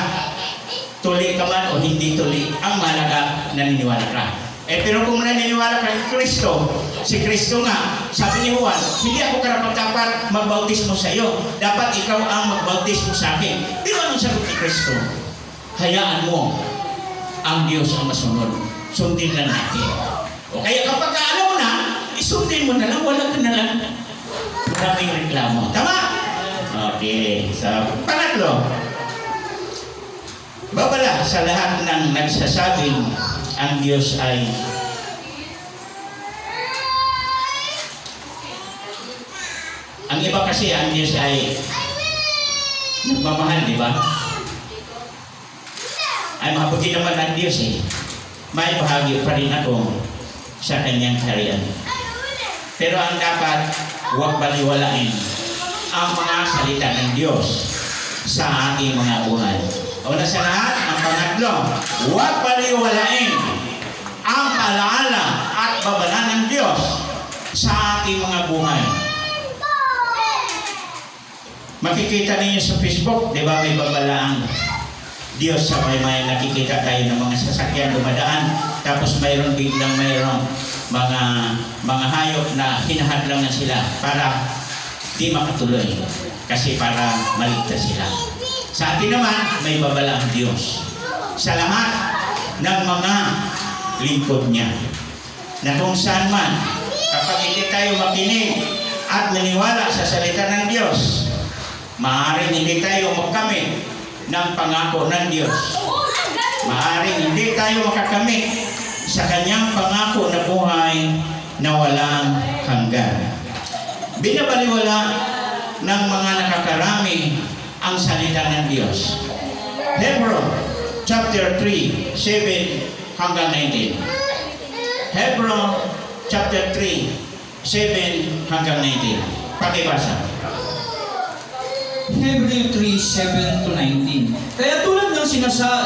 tuli ka man o hindi tuli, ang mahalaga naniniwala ka. Pero kung naniniwala ka kay Kristo, si Kristo nga, sabi ni Juan, hindi ako karapat-dapat magbautismo sa iyo, dapat ikaw ang magbautismo sa akin. Pero anong sagot ni Kristo? Hayaan mo ang Diyos ang masunod, sundin na natin. Kaya kapag alam mo na, isundin mo na lang, wala ka na lang maraming reklamo. Tama? Okay. So, pangatlo, babala sa lahat ng nagsasabing ang Diyos ay ang iba kasi ang Diyos ay nagmamahal, di ba? Ay mabuti naman ang Diyos eh. May bahagi pa rin ako sa kanyang harian. Pero ang dapat, huwag baliwalain ang mga salita ng Diyos sa ating mga buhay. Una sa lahat, ang pangatlo, huwag baliwalain ang alaala at babala ng Diyos sa ating mga buhay. Makikita ninyo sa Facebook, di ba may babalaang Diyos sa may nakikita tayo ng mga sasakyan dumadaan, tapos mayroong biglang mayroong mga hayop na hinahadlang na sila para di makatuloy, kasi para maligtas sila. Sa atin naman, may babala ang Diyos sa lahat ng mga lingkod niya, na kung saan man, kapag hindi tayo makinig at naniwala sa salita ng Diyos, maaaring hindi tayo makamit ng pangako ng Diyos. Maaaring hindi tayo makakamit sa kanyang pangako na buhay na walang hanggan. Binabaliwala ng mga nakakarami ang salita ng Diyos. Hebron chapter 3, 7 hanggang 19. Hebron chapter 3, 7 hanggang 19. Pakibasa. Hebrew 3:7 to 19. Kaya tulad ng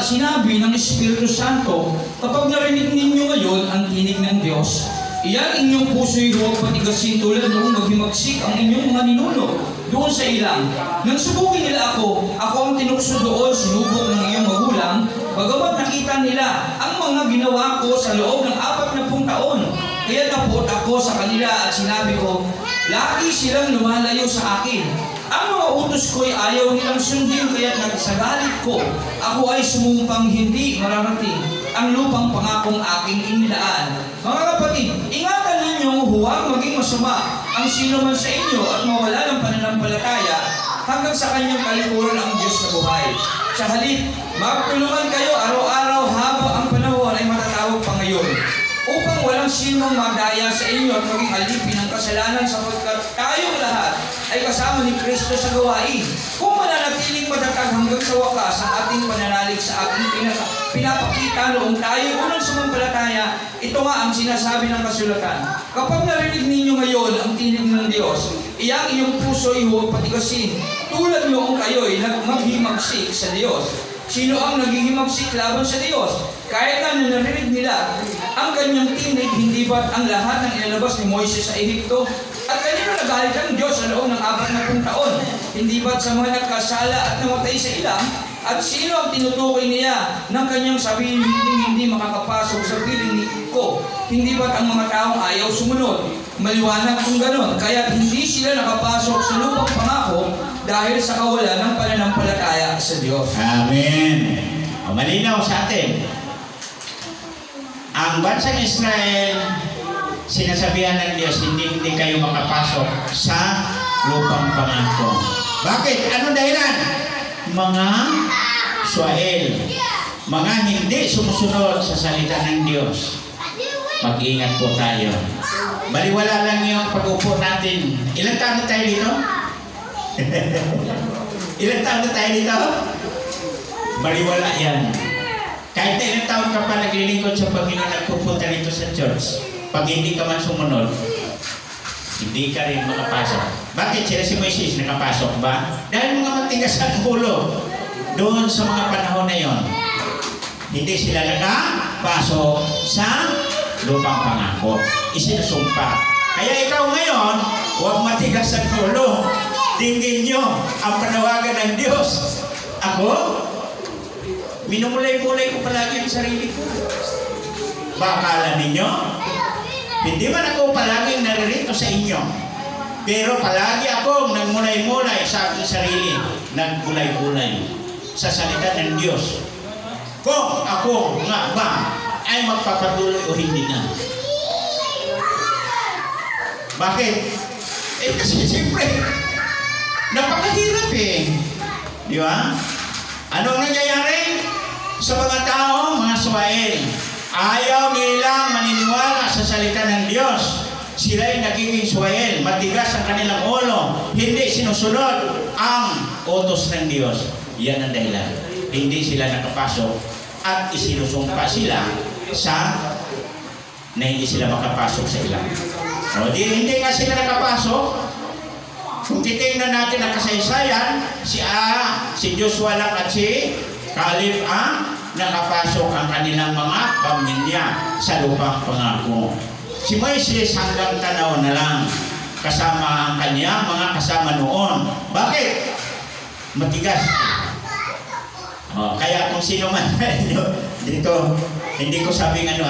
sinabi ng Espiritu Santo, kapag narinig ninyo ngayon ang tinig ng Diyos, iyan inyong puso'y huwag patigasin tulad noong maghimagsik ang inyong mga ninuno. doon sa ilang. Nang subukin nila ako ang tinukso doon, sinubok ng iyong magulang, bagamat nakita nila ang mga ginawa ko sa loob ng 40 taon. Kaya napot ako sa kanila at sinabi ko, lagi silang lumalayo sa akin. Ang mga utos ko'y ayaw nilang sundin, kaya't nagsagalit ko. Ako ay sumumpang hindi mararating ang lupang pangakong aking inilaan. Mga kapatid, ingatan ninyong huwag maging masama ang sino man sa inyo at mawala ng pananampalataya hanggang sa kanyang kalikuran ang Diyos na buhay. Sa halip, magtulungan kayo araw-araw habang ang panahon ay matatawag pa ngayon, upang walang sinong madaya sa inyo at maging alipin ng kasalanan, sapagkat tayong lahat ay kasama ni Kristo sa gawain. Kung mananatiling matatag hanggang sa wakas ang ating pananalig sa ating pinapakita noong tayo unang sumampalataya, ito nga ang sinasabi ng kasulatan. Kapag narinig ninyo ngayon ang tinig ng Diyos, iyang iyong puso ay huwag patigasin, tulad noong kayo'y maghimagsik sa Diyos. Sino ang naghihimagsik laban sa Diyos? Kahit na narinig nila ang kanyang tinig, hindi ba't ang lahat ng inalabas ni Moises sa Ehipto? At kanino nagalit ang Diyos sa loob ng 40 taon? Hindi ba't sa mga nagkasala at namatay sa ilang? At sino ang tinutukoy niya ng kanyang sabihin hindi makakapasok sa piling ko? Hindi ba't ang mga taong ayaw sumunod? Maliwanag kung ganon, kaya hindi sila nakapasok sa lupang pangako dahil sa kawalan ng pananampalataya sa Diyos. Amen. O, malinaw sa atin. Ang bansang Israel, sinasabihan ng Diyos, hindi kayo makapasok sa lupang pangako. Bakit? Anong dahilan? Mga Israel, mga hindi sumusunod sa salita ng Diyos. Mag-ingat po tayo. Baliwala lang yung pag-upo natin. Ilang taon na tayo dito? Ilang taon na tayo dito? Baliwala yan. Kahit na ilang taon ka pa naglilingkod sa Panginoon, nagpupunta rito sa church, pag hindi ka man sumunod, hindi ka rin makapasok. Bakit sila si Moises nakapasok ba? Dahil mga matigas ang ulo. Doon sa mga panahon na yon, hindi sila nakapasok sa lupang pangako. Isinusumpa. Kaya ikaw ngayon, huwag matigas ang ulo. Tingin nyo ang panawagan ng Diyos. Ako, minumulay-mulay ko palagi ang sarili ko. Bakala ninyo? Hindi man ako palaging naririto sa inyo. Pero palagi akong nagmulay-mulay sa aking sarili. Nagkulay-kulay sa salita ng Diyos. Kung ako nga ba ay magpapatuloy o hindi na. Bakit? Kasi siyempre, napakahirap Di ba? Anong nangyayari sa mga tao, mga Israel? Ayaw nilang maniniwala sa salita ng Diyos. Sila'y nagiging Israel. Matigas ang kanilang ulo. Hindi sinusunod ang utos ng Diyos. Yan ang dahilan. Hindi sila nakapasok at isinusumpa sila sa na hindi sila makapasok sa ilang. O, hindi nga sila nakapasok. Kung titingnan natin ang kasaysayan, si Joshua lang at si Caleb nakapasok ang kanilang mga pamilya sa lupang pangako. Si Moises hanggang tanaw na lang kasama ang kanya mga kasama noon. Bakit? Matigas. Kaya kung sino man dito, hindi ko sabing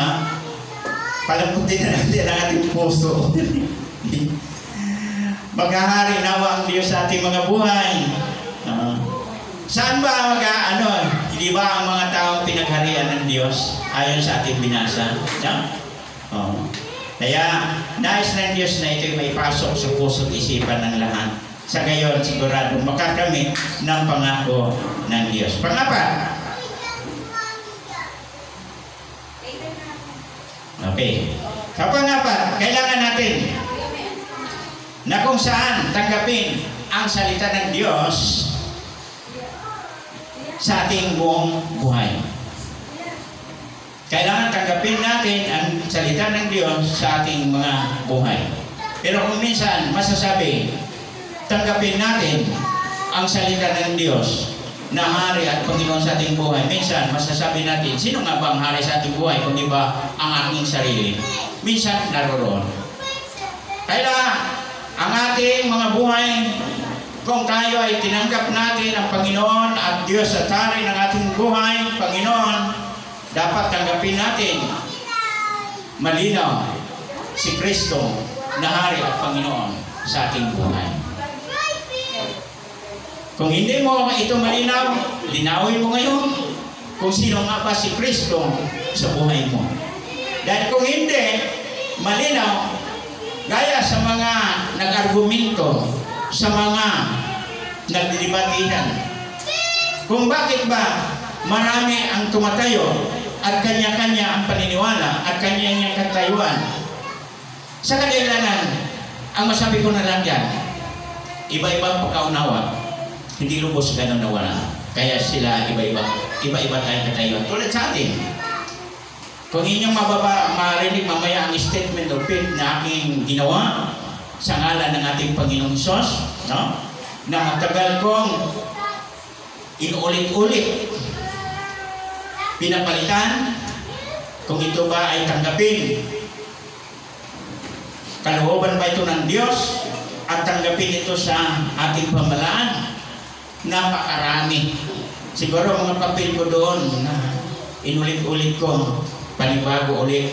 palamutin na natin ang ating puso. Maghahari nawa ang Diyos sa ating mga buhay. Saan ba hindi ba ang mga taong pinagharian ng Diyos ayon sa ating binasa? Kaya nais ng Diyos na ito'y may pasok sa puso't isipan ng lahat. Sa gayon, sigurado makakamit ng pangako ng Diyos. Pangapat. Okay. Sa pangapat, kailangan natin na kung saan tanggapin ang salita ng Diyos sa ating buong buhay. Kailangan tanggapin natin ang salita ng Diyos sa ating mga buhay. Pero kung minsan masasabi, tanggapin natin ang salita ng Diyos na hari at Panginoon sa ating buhay. Minsan masasabi natin, sino nga ba ang hari sa ating buhay kung di ba ang aking sarili? Minsan naroroon. Kaya ang ating mga buhay kung tayo ay tinanggap natin ang Panginoon at Diyos at Hari ng ating buhay, Panginoon, dapat tanggapin natin malinaw si Kristo na Hari at Panginoon sa ating buhay. Kung hindi mo ito malinaw, linawin mo ngayon kung sino nga ba si Kristo sa buhay mo. Dahil kung hindi malinaw, gaya sa mga nag-argumento, sa mga nagdidebatihan, kung bakit ba marami ang tumatayo at kanya-kanya ang paniniwala at kanya-kanya katayuan. Sa kadahilanan, ang masabi ko na lang yan, iba-ibang pagkaunawa, hindi lubos ganun na wala. Kaya sila iba-iba tayong katayuan. Tulad sa atin, kung inyong marinig mamaya ang statement of faith na aking ginawa sa ngalan ng ating Panginoong Hesus, no? Na matagal kong inuulit-ulit pinapalitan, kung ito ba ay tanggapin, kalooban ba ito ng Diyos, at tanggapin ito sa ating pamalaan. Napakarami. Siguro mga papel ko doon na inulit-ulit ko, panibago ulit,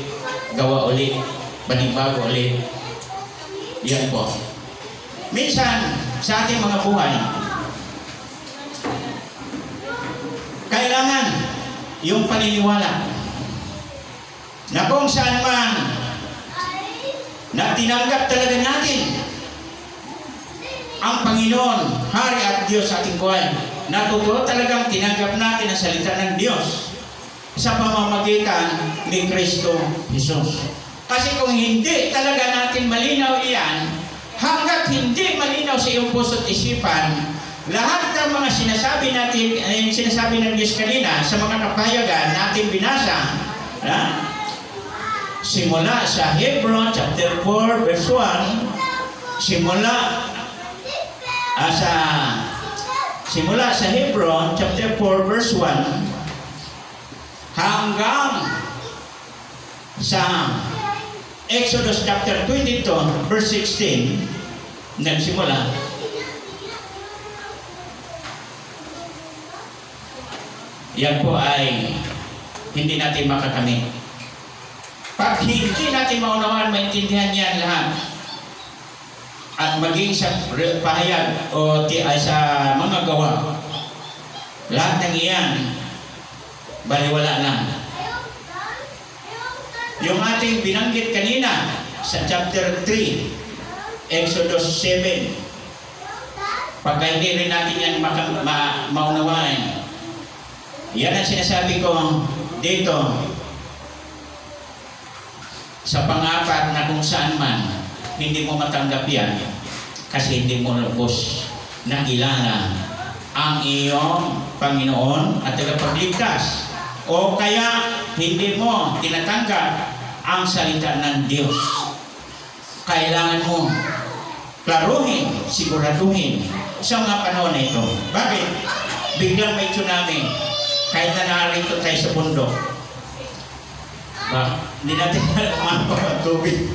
gawa ulit, panibago ulit. Yan po. Minsan, sa ating mga buhay, kailangan yung paniniwala na kung saan man na tinanggap talaga natin ang Panginoon, Hari at Diyos sa ating buhay, na totoo talagang tinanggap natin ang salita ng Diyos sa pamamagitan ni Kristo Jesus. Kasi kung hindi talaga natin malinaw iyan, hanggat hindi malinaw sa iyong puso at isipan, lahat ng mga sinasabi natin, sinasabi ng Diyos kanina sa mga kapayagan natin binasa, simula sa Hebrew chapter 4 verse 1, simula sa Hebrew chapter 4 verse 1 hanggang sa Exodus chapter 22 verse 16 nagsimula. Yan po ay hindi natin makakamit. Pag hindi natin maunawaan, maintindihan yan lahat, at maging sa pahayag o sa mga gawa, lahat ng iyan baliwala na. Yung ating binanggit kanina sa chapter 3, Exodus 7, pagka hindi rin natin yan maunawaan, yan ang sinasabi ko dito sa pang-apat na kung saan man hindi mo matanggap yan kasi hindi mo lubos na kilala ang iyong Panginoon at tagapagligtas, o kaya hindi mo tinatanggap ang salita ng Diyos. Kailangan mo klaruhin, siguraduhin sa mga panahon na ito. Bakit? Biglang may tsunami kahit na narito tayo sa bundok. Hindi natin umapa ang tubig.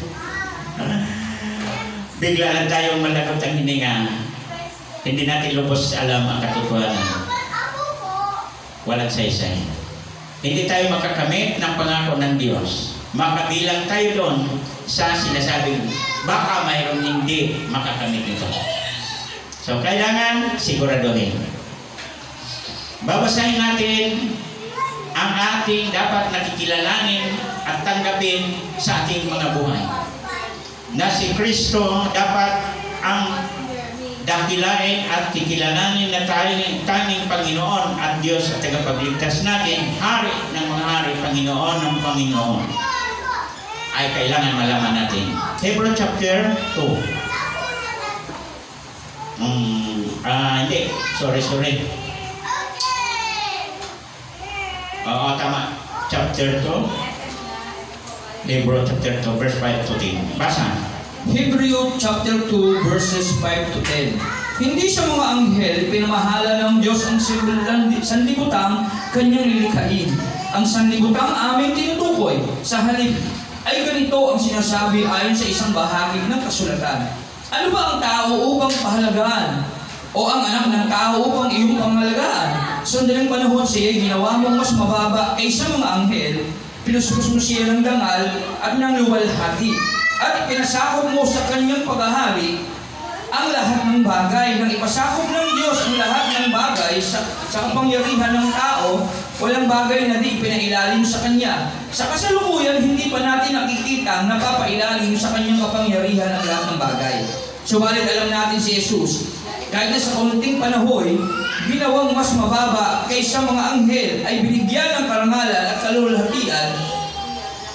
Bigla lang tayong malagot ang hininga. Hindi natin lubos alam ang katotohanan. Walang saysay. Hindi tayo makakamit ng pangako ng Diyos. Makabilang tayo doon sa sinasabing baka mayroong hindi makakamit ito. So, kailangan siguraduhin. Babasahin natin ang ating dapat nakikilalanin at tanggapin sa ating mga buhay. Na si Kristo dapat ang dakilain at kikilalanin na tanging Panginoon at Diyos at tagapagligtas natin, Hari ng mga hari, Panginoon ng Panginoon, ay kailangan malaman natin. Hebrew chapter 2. Hindi. Sorry. Oo, tama. Chapter 2. Hebrew chapter 2, verse 5 to 10. Basa. Hebrew chapter 2 verses 5 to 10. Hindi sa mga anghel pinamahala ng Diyos ang sanlibutang kanyang lilikhain. Ang sanlibutang aming tinutukoy sa halip ay ganito ang sinasabi ayon sa isang bahagi ng kasulatan. Ano ba ang tao upang pahalagaan? O o ang anak ng tao upang iyong pangalagaan? Sa sandaling panahon siya ginawa mong mas mababa kaysa mga anghel, pinuspos mo siya ng dangal at ng luwalhati, at ipinasakop mo sa kanyang paghahari ang lahat ng bagay. Nang ipasakop ng Diyos ang lahat ng bagay sa kapangyarihan ng tao, walang bagay na di pinailalim sa Kanya. Sa kasalukuyan, hindi pa natin nakikita ang napapailalim sa Kanyang kapangyarihan ang lahat ng bagay. Subalit alam natin si Jesus, kahit na sa kaunting panahon, ginawang mas mababa kaysa mga anghel, ay binigyan ng karangalan at kalulhatian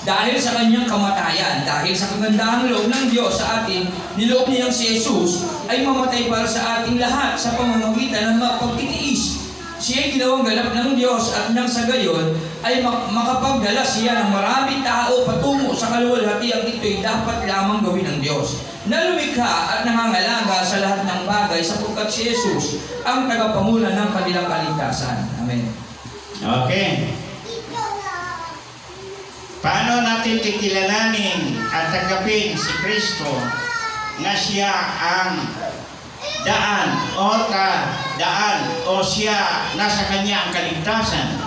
dahil sa kanyang kamatayan. Dahil sa kagandahang loob ng Diyos sa atin, niloob niyang si Jesus ay mamatay para sa ating lahat sa pamamagitan ng pagtitiis. Siya ay ginawang ganap ng Diyos at nang sa gayon ay makapagdala siya ng maraming tao patungo sa kaluwalhatiang ito'y dapat lamang gawin ng Diyos, na lumikha at nangangalaga sa lahat ng bagay sapagkat si Jesus ang tagapangunan ng kanilang kaligtasan. Amen. Okay. Paano natin kikilalanin at tanggapin si Kristo na siya ang daan o siya nasa kanya ang kaligtasan?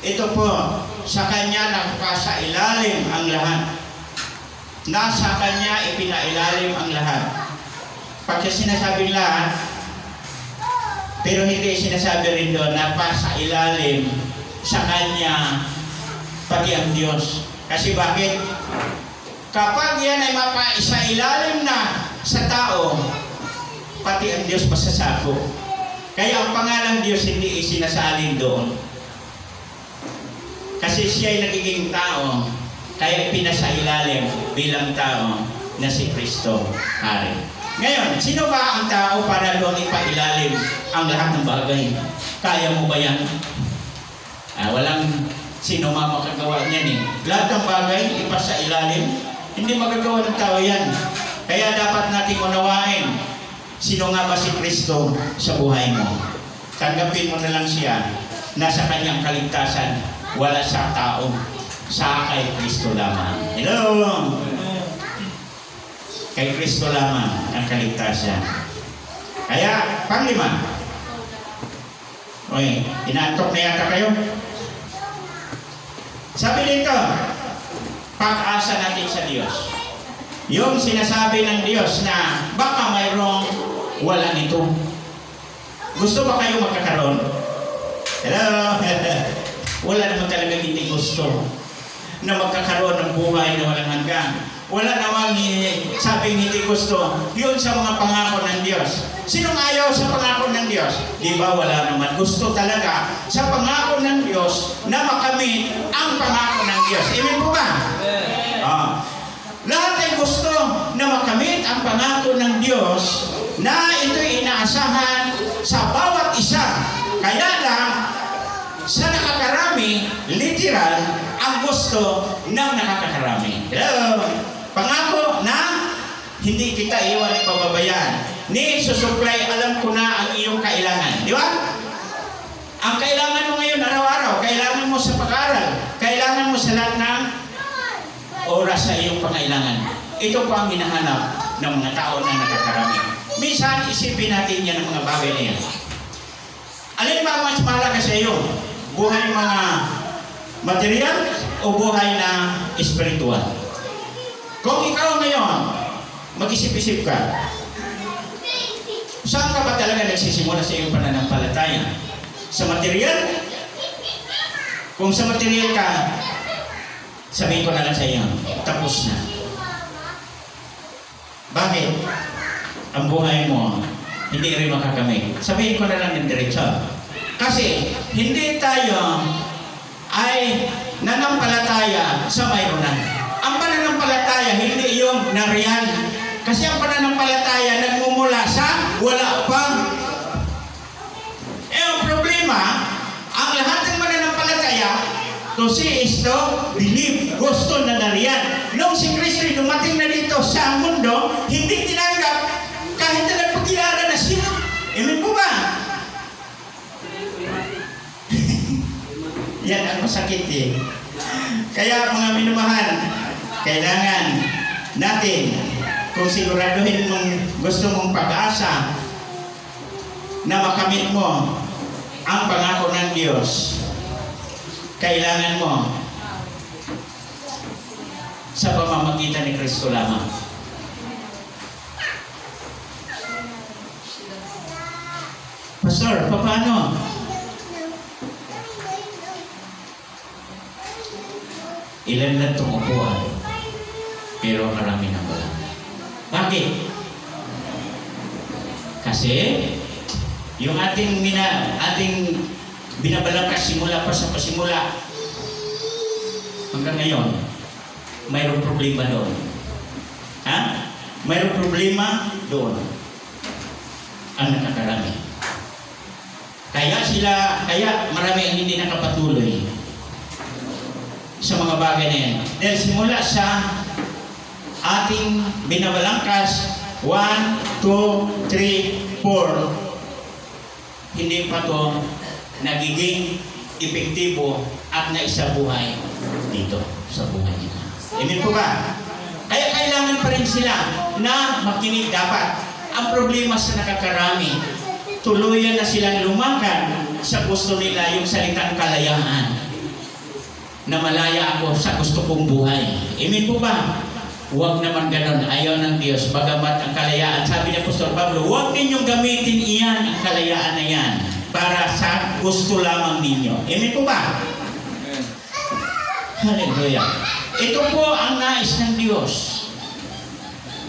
Ito po, sa kanya nakasailalim ang lahat. Nasa kanya ipinailalim ang lahat. Pagka sinasabing lahat, pero hindi sinasabi rin doon na sa ilalim sa kanya pati ang Diyos. Kasi bakit? Kapag yan ay mapaisailalim na sa tao, pati ang Diyos masasako. Kaya ang pangalang Diyos hindi isinasalin doon. Kasi siya ay nagiging tao, kaya pinasailalim bilang tao na si Kristo Hari. Ngayon, sino ba ang tao para doon ipailalim ang lahat ng bagay? Kaya mo ba yan? Walang sino makagawa niyan eh. Lahat ng bagay ipasailalim, hindi magagawa ng tao yan. Kaya dapat natin unawain, sino nga ba si Kristo sa buhay mo? Tanggapin mo na lang siya. Nasa kanyang kaligtasan, wala sa tao, sa kay Kristo lamang. Hello! Kay Kristo lamang ang kaligtasan. Kaya, panglima. Okay, inaantok na yata kayo? Sabi dito, pag-asa natin sa Diyos. Yung sinasabi ng Diyos na baka mayroong wala nito. Gusto ba kayo magkakaroon? Hello? Wala naman talaga hindi gusto na magkakaroon ng buhay na walang hanggan. Wala namang sabing hindi gusto. Yun sa mga pangako ng Diyos. Sinong ayaw sa pangako ng Diyos? Di ba wala naman. Gusto talaga sa pangako ng Diyos na makamit ang pangako ng Diyos. Amen po ba? Lahat ay gusto na makamit ang pangako ng Diyos na ito'y inaasahan sa bawat isa. Kaya lang, sa nakakarami, literal, ang gusto ng nakakakarami. Hello? Pangako na hindi kita iwan at pababayaan. Ni susupply, alam ko na ang iyong kailangan. Di ba? Ang kailangan mo ngayon araw-araw, kailangan mo sa pag-aaral, kailangan mo sa lahat ng oras sa iyong pangailangan. Ito po ang hinahanap ng mga tao na nakakarami. Minsan, isipin natin yan ang mga bagay na yan. Alin ba mas mahalaga sa iyo? Buhay mga material o buhay na espiritual? Kung ikaw ngayon, mag-isip-isip ka, saan ka ba talaga nagsisimula sa iyong pananampalataya? Sa material? Kung sa material ka, sabihin ko na lang sa iyo, tapos na. Bakit? Ang buhay mo, hindi rin makakamit. Sabihin ko na lang ng diretso. Kasi, hindi tayo ay nanampalataya sa mayronan. Ang pananampalataya, hindi yung nariyan. Kasi ang pananampalataya, nagmumula sa wala pa. Ang problema, ang lahat ng mananampalataya, to see is to believe, gusto na nariyan. Nung si Kristo dumating na dito sa mundo, hindi tinanggap kahit na nagpakilala na siya. Amen po ba? Yan ang masakit eh. Kaya mga minumahal, kailangan natin, kung siguraduhin mong gusto mong pag-asa, na makamit mo ang pangako ng Diyos, kailangan mo sa pamamagitan ni Kristo lamang. Pastor, paano? Ilan na itong upuan, pero marami na wala. Bakit? Kasi yung ating binabalangkas simula pa sa pasimula hanggang ngayon, mayroong problema doon. Ha? Mayroong problema doon. Ang nakakarami. Kaya marami ang hindi nakapatuloy sa mga bagay na yan. Dahil simula sa ating binabalangkas, 1, 2, 3, 4, hindi pa to nagiging epektibo at naisabuhay dito sa buhay nila. Amen po ba? Kaya kailangan pa rin sila na makinig dapat. Ang problema sa nakakarami, tuluyan na silang lumakad sa gusto nila, yung salitang kalayaan. Na malaya ako sa gusto kong buhay. Amen po ba? Huwag naman ganon. Ayaw ng Diyos. Bagamat ang kalayaan, sabi ni Apostol Pablo, huwag ninyong gamitin iyan, ang kalayaan na yan, para sa gusto lamang ninyo. Amen po ba? Hallelujah. Ito po ang nais ng Diyos.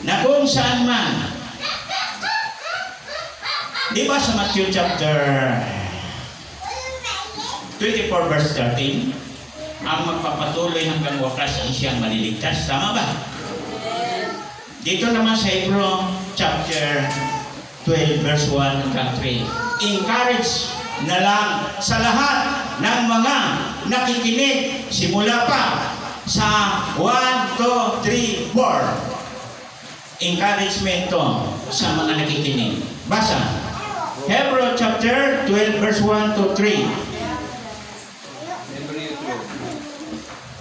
Na kung saan man, di ba sa Matthew chapter 24 verse 13, ang magpapatuloy hanggang wakas ang siyang maliligtas. Tama ba? Dito naman sa Hebrew chapter 12 verse 1 hanggang 3, encourage na lang sa lahat ng mga nakikinig simula pa sa 1, 2, 3, 4. Encouragement to sa mga nakikinig. Basa. Hebrew chapter 12 verse 1 to 3.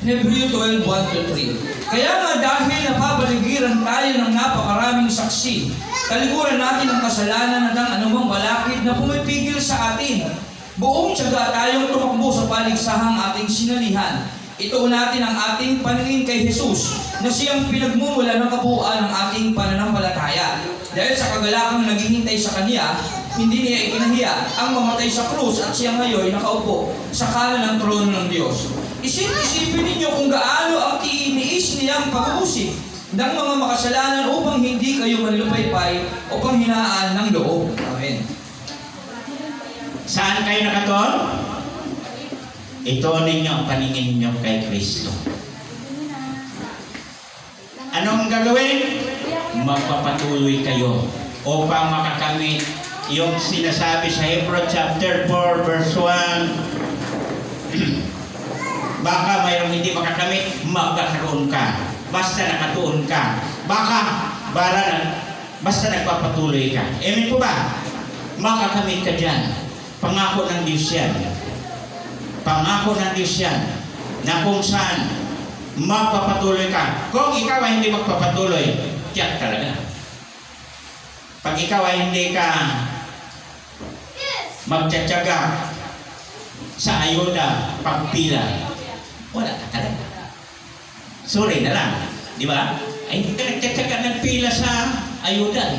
Hebreo 12, 1-3. Kaya nga dahil napapaligiran tayo ng napakaraming saksi, talikuran natin ang kasalanan at ang anumang balakid na pumipigil sa atin. Buong tiyaga tayong tumakbo sa paligsahang ating sinalihan. Ituon natin ang ating paningin kay Jesus na siyang pinagmumula ng kabuuan ng ating pananampalataya. Dahil sa kagalakang naghihintay sa Kanya, hindi niya ikinahiya ang mamatay sa krus at siya ngayon nakaupo sa kanan ng trono ng Diyos. Isipin ninyo kung gaano ang tiniis niyang pag-uusig ng mga makasalanan upang hindi kayo manlupaypay o panghinaan ng loob. Amen. Saan kayo nakaton? Ito ninyo ang paningin ninyo kay Kristo. Anong gagawin? Magpapatuloy kayo upang makakamit yung sinasabi sa Hebrew chapter 4 verse 1. Baka mayroong hindi makakamit, magkakaroon ka. Basta nakatuon ka. Basta nagpapatuloy ka. Amen po ba? Makakamit ka dyan. Pangako ng Diyos yan. Pangako ng Diyos yan. Na kung saan magpapatuloy ka. Kung ikaw ay hindi magpapatuloy, tiyak talaga. Pag ikaw ay hindi ka magtsatsaga sa ayuda, pagpila, wala ka talaga. Sorry na lang. Di ba? Ay hindi ka nagtsatsaga nagpila sa ayuda.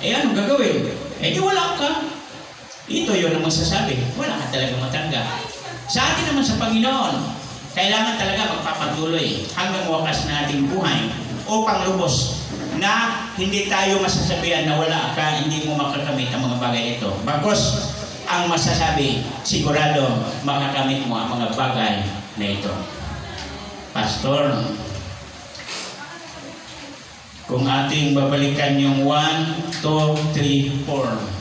Anong gagawin? Di wala ka. Ito yun ang masasabi. Wala ka talaga matanggap. Sa atin naman sa Panginoon, kailangan talaga magpapatuloy hanggang wakas na ating buhay upang lubos na hindi tayo masasabihan na wala ka, hindi mo makakamit ang mga bagay ito. Bagos ang masasabi, sigurado makakamit mo ang mga bagay na ito. Pastor, kung ating babalikan yung 1, 2, 3, 4.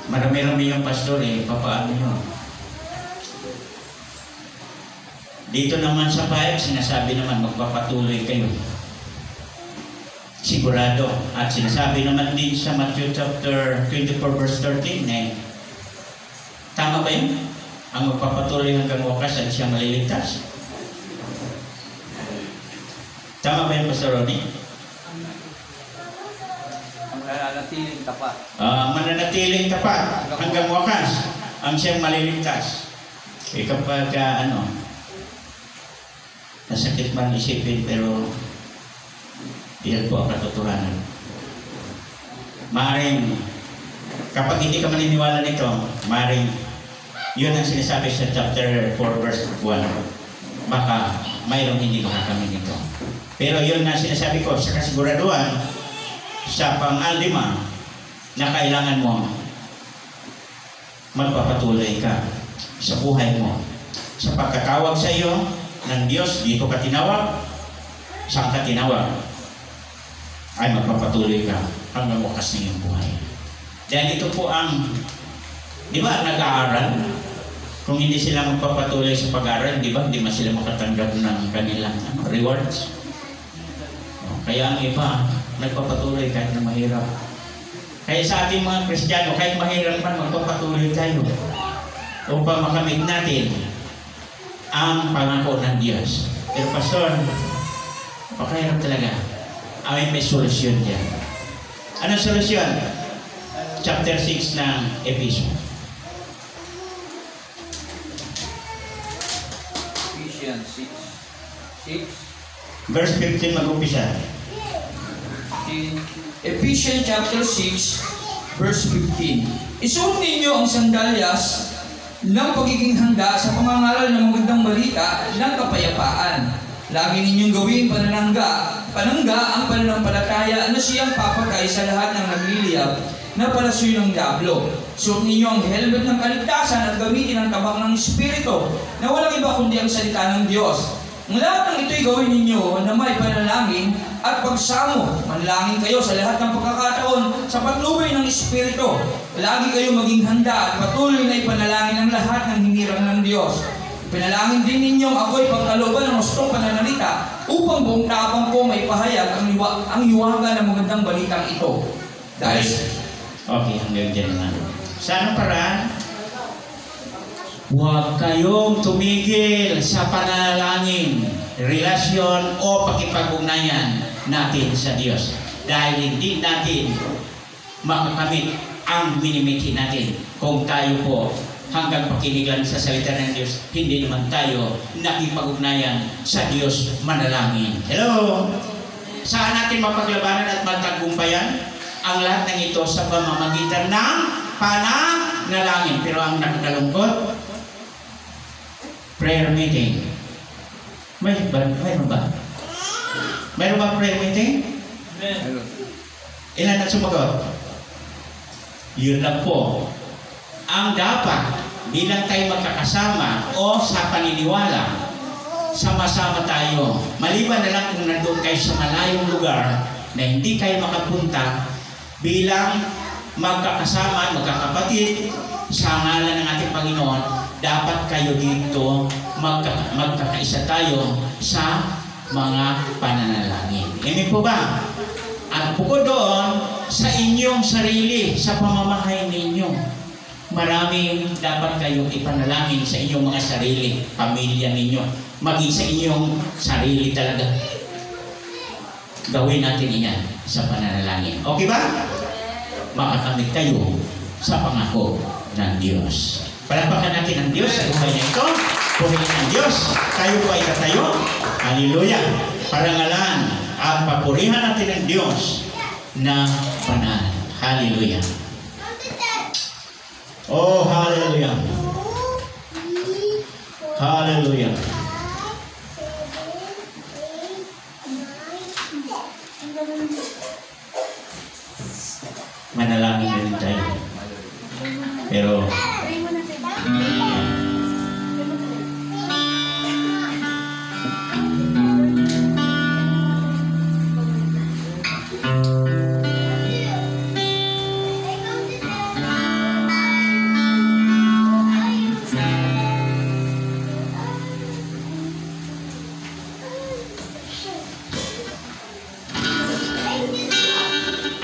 Marami-rami yung pastor papaano yun? Dito naman sa 5, sinasabi naman magpapatuloy kayo. Sigurado. At sinasabi naman din sa Matthew chapter 24 verse 13 tama ba yun? Ang magpapatuloy hanggang wakas at siya maliligtas. Tama ba yun, Pastor Ronnie? Ang mananatiling tapat. Mananatiling tapat hanggang wakas ang siyang maliligtas. Kapag nasakit man isipin, pero yan po ang katotohanan. Maaaring kapag hindi ka maniniwala nito, maaaring yun ang sinasabi sa chapter 4 verse 1. Baka mayroong hindi makakamit nito. Pero yun na sinasabi ko sa kasiguraduhan, sa pang-alima, na kailangan mo magpapatuloy ka sa buhay mo. Sa pagkatawag sa iyo ng Diyos, dito ka tinawag, saan ka tinawag, ay magpapatuloy ka hanggang wakas ng iyong buhay. Dahil ito po ang, di ba, nag-aaral? Kung hindi sila magpapatuloy sa pag-aaral, di ba, hindi man sila makatanggap ng kanilang rewards. Kaya ang iba, nagpapatuloy kahit na mahirap. Kaya sa ating mga Kristiyano, kahit mahirap man, magpapatuloy tayo upang makamit natin ang pangako ng Diyos. Pero Pastor, pakahirap talaga. May solusyon dyan. Anong solusyon? Chapter 6 ng Ephesians. Ephesians 6. Verse 15 mag-umpisa. Ephesians chapter 6, verse 15. Isuot ninyo ang sandalyas ng pagiging handa sa pangangaral ng magandang balita ng kapayapaan. Lagi ninyong gawin panangga ang pananampalataya na siyang papatay sa lahat ng nagliliyab na palasuy ng diablo. Suot ninyo ang helmet ng kaligtasan at gamitin ang tabang ng Espiritu na walang iba kundi ang salita ng Diyos. Ang lahat ng ito'y gawin ninyo na may panalangin at pagsamo. Manalangin kayo sa lahat ng pagkakataon sa patnubay ng Espiritu. Lagi kayo maging handa at patuloy na ipanalangin ang lahat ng hinirang ng Diyos. Pinalangin din ninyong ako'y pagkalooban ng gustong pananalita upang buong tapang ko may pahayag ang hiwaga ng magandang balitang ito. Dahil okay, hanggang dyan na. Sa anong paraan? Huwag kayong tumigil sa panalangin, relasyon o pakipag-ugnayan natin sa Diyos. Dahil hindi natin makakamit ang minimiki natin kung tayo po hanggang pakinig lang sa salita ng Diyos, hindi naman tayo nakipag-ugnayan sa Diyos manalangin. Hello? Saan natin mapaglabanan at magtagumpayan? Ang lahat ng ito sa pamamagitan ng pananalangin. Pero ang nakakalungkot, prayer meeting. Mayroon ba? Mayroon ba prayer meeting? Ilan na sumagot? Yun lang po. Ang dapat bilang tayo magkakasama o sa paniniwala, sama-sama tayo. Maliban na lang kung nandun kayo sa malayong lugar na hindi kayo makapunta, bilang magkakasama, magkakapatid sa ngalan ng ating Panginoon, dapat kayo dito magkakaisa tayo sa mga pananalangin. Amen po ba? At bukod doon, sa inyong sarili, sa pamamahay ninyo, maraming dapat kayong ipanalangin sa inyong mga sarili, pamilya ninyo, maging sa inyong sarili talaga. Gawin natin iyan sa pananalangin. Okay ba? Makakamit kayo sa pangako ng Diyos. Palapakan natin ang Diyos sa buhay niya ito. Purihin ang Diyos. Tayo po ay tatayo. Hallelujah. Parangalan at papurihan natin ang Diyos na banal. Hallelujah. Oh, hallelujah. Hallelujah. Manalangin na rin tayo. Pero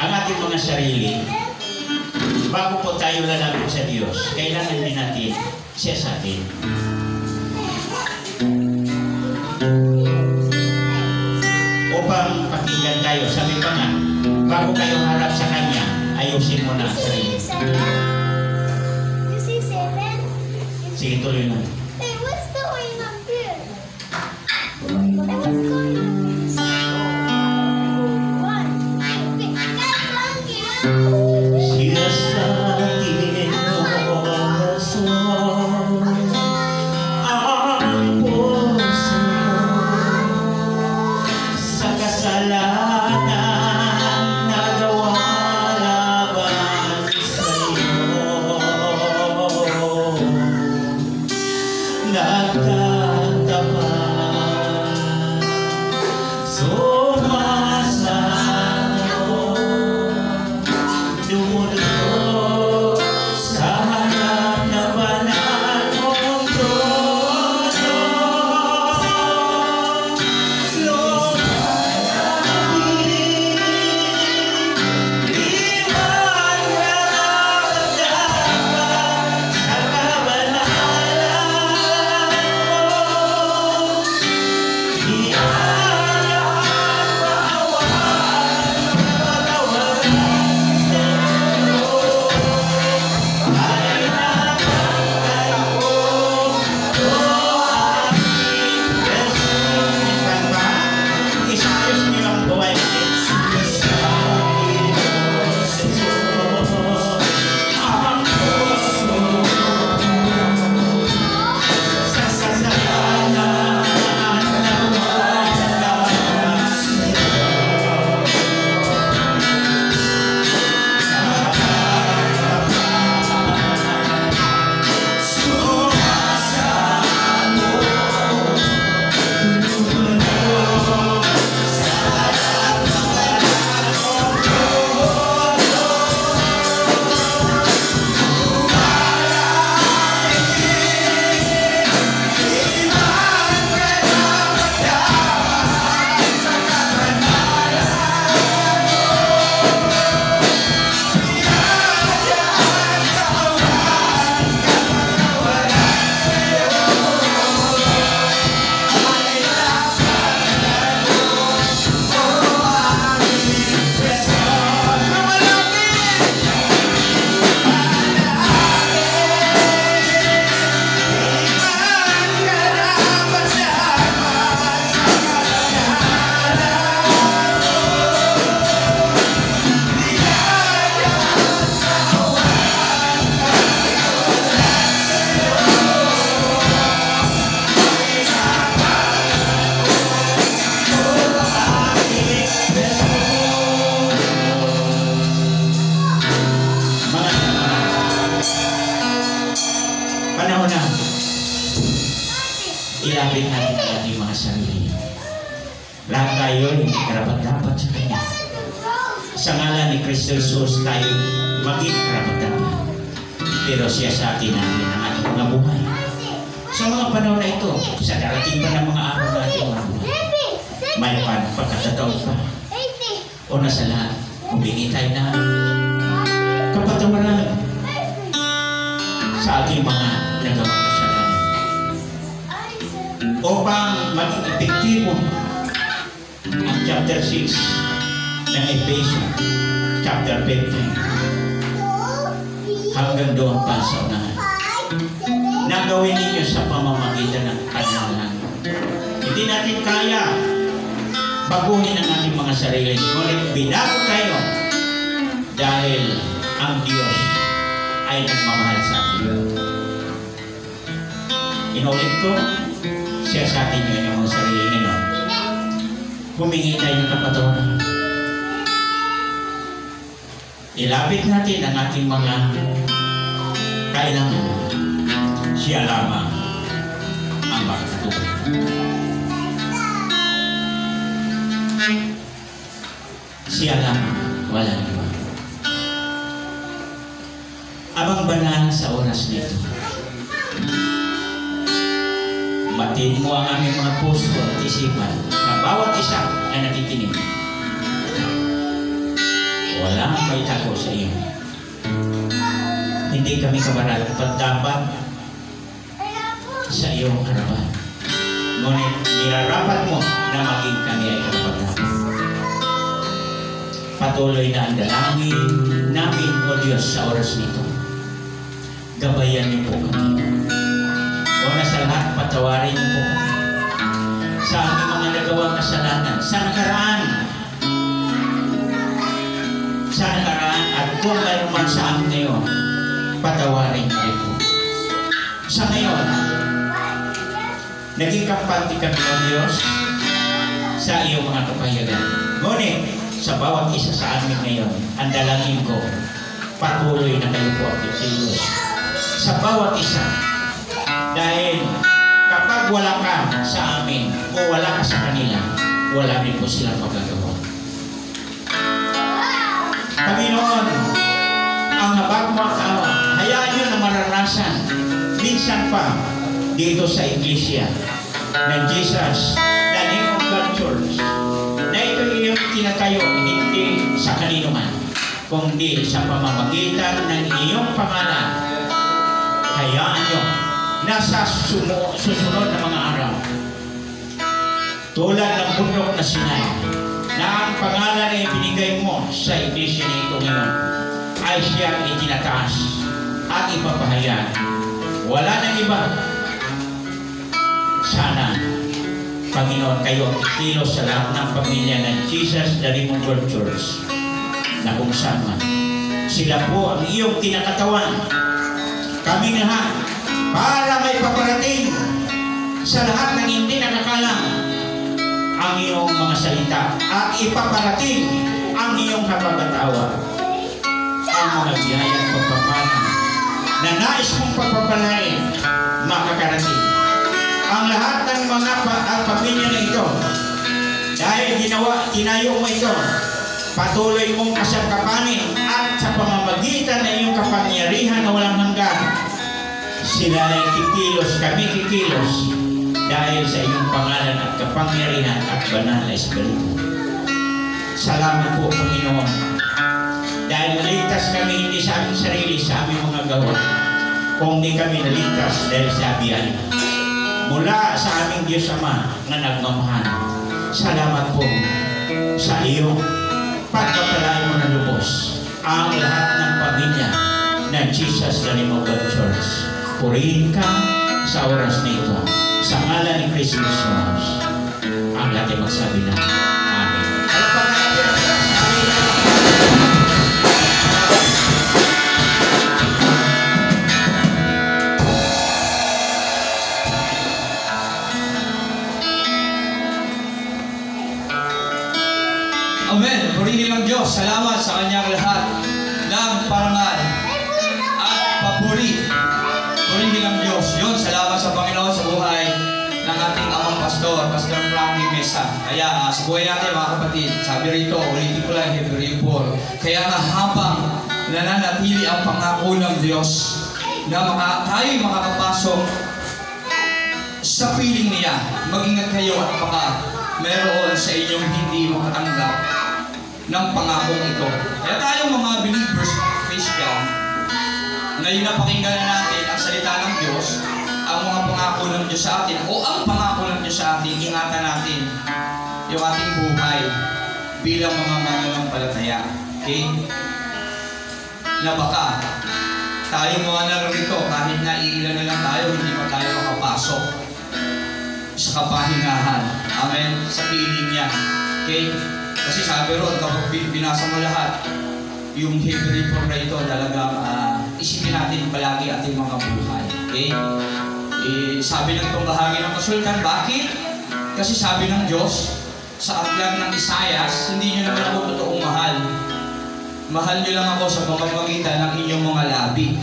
ang ating mga sarili, bago po tayo lalapit sa Diyos, kailangan din natin siya sa atin. Upang pakinggan tayo, sabi pa nga, bago kayo harap sa Kanya, ayusin mo na ang sarili. You see seven? Sige, tuloy na. Hey, what's going on here? Hey, what's going on here? One. Okay, that's one here. Siya sa atin oras ang puso sa kasalanan nagawa laban sa'yo. Nagtatapat, sumasalo, dumudulog sa harap na banal mong trono. Lumalamig, di man nararapat sa kabanalan mo. Di panahon na ilapit natin ang ating mga sarili. Lahat tayo ay karapat-dapat sa Kanya. Sa ngalan ni Kristo Jesus tayo maging karapat-dapat. Pero siya sa atin natin ang ating mga buhay. Sa mga panahon na ito, sa darating pa ng mga araw na ating mga buhay, may pagkakataon pa. O nasa lahat, humingi tayo na kapatawaran sa ating mga nagawang kasalanan. Upang maging epektibo ang chapter 6 ng Ephesians, chapter 15, hanggang doon pa sa unahan. Nagawin ninyo sa pamamagitan ng panalangin. Hindi natin kaya baguhin ang ating mga sarili. Ngunit binago tayo dahil ang Diyos ay nagmamahal sa atin. Inulit ko, siya sa atin yun yung mga sarili ngayon. Humingi tayo ng kapatawaran. Ilapit natin ang ating mga kailangan. Siya lamang ang makakatulong. Siya lamang, wala iba. Abang banal sa oras nito, batid mo ang aming mga puso at isipan na bawat isa ay nakikinig. Walang may tago sa iyo. Hindi kami kaparapat-dapat sa iyong harapan. Ngunit nirarapat mo na maging kami ay kaparapat-dapat. patuloy na ang dalangin namin, O Diyos, sa oras nito. Gabayan niyo po kami. Una sa lahat, patawarin niyo po kami sa aming mga nagawang kasalanan sa nakaraan. At kung mayroon man sa amin ngayon, patawarin niyo rin po. Sa ngayon, naging kampante kami, O Diyos, sa iyong mga kapayagan. Ngunit, sa bawat isa sa amin ngayon, ang dalangin ko, patuloy na kayo po ang kikilos sa bawat isa. Dahil kapag wala ka sa amin o wala ka sa kanila, wala rin po silang magagawa. Panginoon, ang habag mo ang hayaan nyo na maranasan minsan pa dito sa iglesia ng Jesus, the name of God Church, na ito iyong tinatayo hindi sa kanino man, kundi sa pamamagitan ng iyong pangalan. Hayaan nyo na sa susunod na mga araw, tulad ng bundok na Sinai, na ang pangalan ay binigay mo sa iglesia na ito ngayon, ay siyang itinataas at ipapahayag. Wala nang iba. Sana, Panginoon, kayo ang kikilos sa lahat ng pamilya ng Jesus, the Name of God Church, na kung saan man. Sila po ang iyong kinakatawan. Kaming lahat, para may paparating sa lahat ng hindi nakakalam ang iyong mga salita at ipaparating ang iyong kapagatawa, ang mga biyaya at pagpapala na nais mong pagpapalain makakarating. Ang lahat ng mga pamilya na ito, dahil tinayo mo ito, patuloy mong kasangkapanin at sa pamamagitan ng iyong kapangyarihan na walang hanggan, sila ay kikilos, kami kikilos, dahil sa iyong pangalan at kapangyarihan at banal na Espiritu. Salamat po, Panginoon, dahil naligtas kami hindi sa aming sarili, sa aming mga gawa, kung di kami naligtas dahil sa biyaya mula sa aming Diyos Ama na nagmamahal. Salamat po sa iyong pagpapalain mo ng lubos ang lahat ng pamilya ng Jesus, the Name of God Church. Purihin ka sa oras na ito. Sa ngalan ni Kristo Jesus, ang lahat ay magsabi na Amen. Amen. Purihin ang Diyos. Salamat sa kanyang lahat ng parangal at papuri. Purihin ang Diyos. Yun, salamat sa Panginoon sa buhay ng ating amang pastor, Pastor Frankie Mesa. Kaya sa buhay natin mga kapatid, sabi rito, ulitin ko lang Hebreo 4. Kaya nga habang nananatili ang pangako ng Diyos na tayo'y makakapasok sa piling niya, mag-ingat kayo at baka meron sa inyong hindi makatanggap ng pangakong ito. Kaya tayong mga believers, Christian, ngayon na pakinggan natin ang salita ng Diyos, ang mga pangako ng Diyos sa atin, o ang pangako ng Diyos sa atin, ingatan natin yung ating buhay bilang mga mananampalataya. Okay? Na baka tayong mga narito, kahit na iilan na lang tayo, hindi pa tayo makapasok sa kapahingahan. Amen? Sa piling niya. Okay? Kasi sabi ron, kapag binasa mo lahat, yung Hebreo 4 na ito, talagang isipin natin palagi ating mga buhay. Okay? Sabi ng itong bahagi ng kasultan, bakit? Kasi sabi ng Diyos, sa aklat ng Isaias, hindi nyo naman ako totoong mahal. Mahal nyo lang ako sa pamamagitan ng inyong mga labi.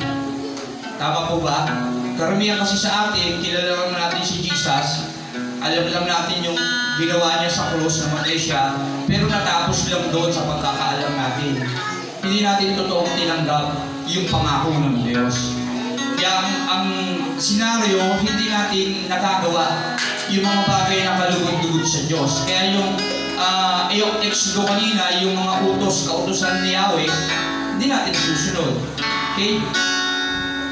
Tama po ba? Karamihan kasi sa atin, kilala lang natin si Jesus, alam lang natin yung ginawa niya sa krus, namatay siya, pero natapos lang doon sa pagkakaalam natin. Hindi natin totoong tinanggap yung pangako ng Diyos. Kaya ang senaryo, hindi natin nakagawa yung mga bagay na kalugod-lugod sa Diyos. Kaya yung Exodo kanina, yung mga kautosan ni Yahweh, hindi natin susunod. Okay?